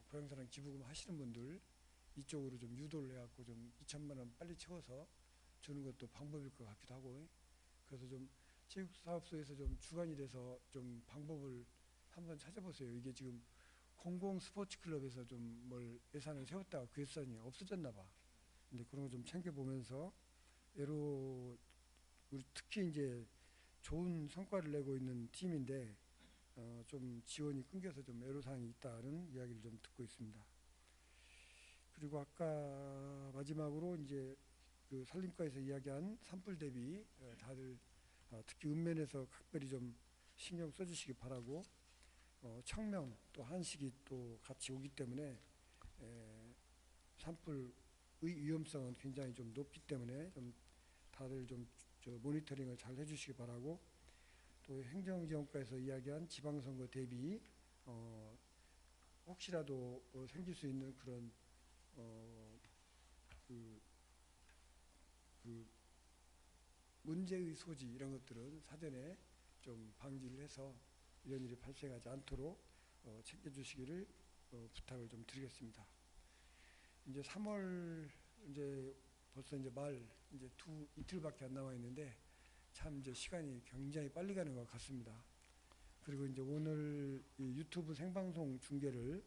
고향사랑 기부금 하시는 분들 이쪽으로 좀 유도를 해갖고 좀 2천만 원 빨리 채워서 주는 것도 방법일 것 같기도 하고 그래서 좀 체육사업소에서 좀 주관이 돼서 좀 방법을 한번 찾아보세요. 이게 지금 공공스포츠클럽에서 좀 뭘 예산을 세웠다가 그 예산이 없어졌나 봐. 근데 그런 거 좀 챙겨보면서 우리 특히 이제 좋은 성과를 내고 있는 팀인데 좀 지원이 끊겨서 좀 애로사항이 있다는 이야기를 좀 듣고 있습니다. 그리고 아까 마지막으로 이제 그 산림과에서 이야기한 산불 대비 다들 특히 읍면에서 각별히 좀 신경 써주시기 바라고 청명 또 한식이 또 같이 오기 때문에 산불의 위험성은 굉장히 좀 높기 때문에 좀 다들 좀 모니터링을 잘 해주시기 바라고, 또 행정지원과에서 이야기한 지방선거 대비 혹시라도 생길 수 있는 그런 그 문제의 소지 이런 것들은 사전에 좀 방지를 해서 이런 일이 발생하지 않도록 챙겨주시기를 부탁을 좀 드리겠습니다. 이제 3월 이제 벌써 이제 말 이제 이틀밖에 안 남아 있는데 참 이제 시간이 굉장히 빨리 가는 것 같습니다. 그리고 이제 오늘 이 유튜브 생방송 중계를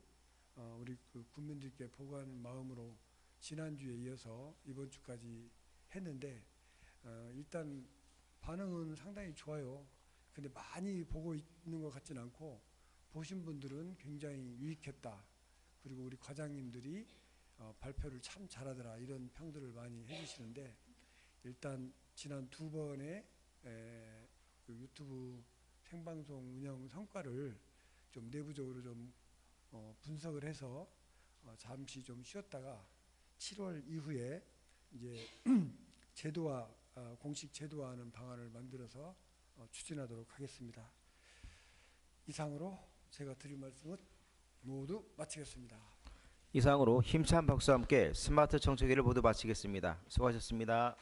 우리 그 국민들께 보고하는 마음으로 지난주에 이어서 이번 주까지 했는데 일단 반응은 상당히 좋아요. 근데 많이 보고 있는 것 같지는 않고 보신 분들은 굉장히 유익했다. 그리고 우리 과장님들이 발표를 참 잘하더라 이런 평들을 많이 해주시는데, 일단 지난 2번의 그 유튜브 생방송 운영 성과를 좀 내부적으로 좀 분석을 해서 잠시 좀 쉬었다가 7월 이후에 이제 제도화 공식 제도화하는 방안을 만들어서 추진하도록 하겠습니다. 이상으로 제가 드릴 말씀은 모두 마치겠습니다. 이상으로 힘찬 박수와 함께 스마트 청소기를 모두 마치겠습니다. 수고하셨습니다.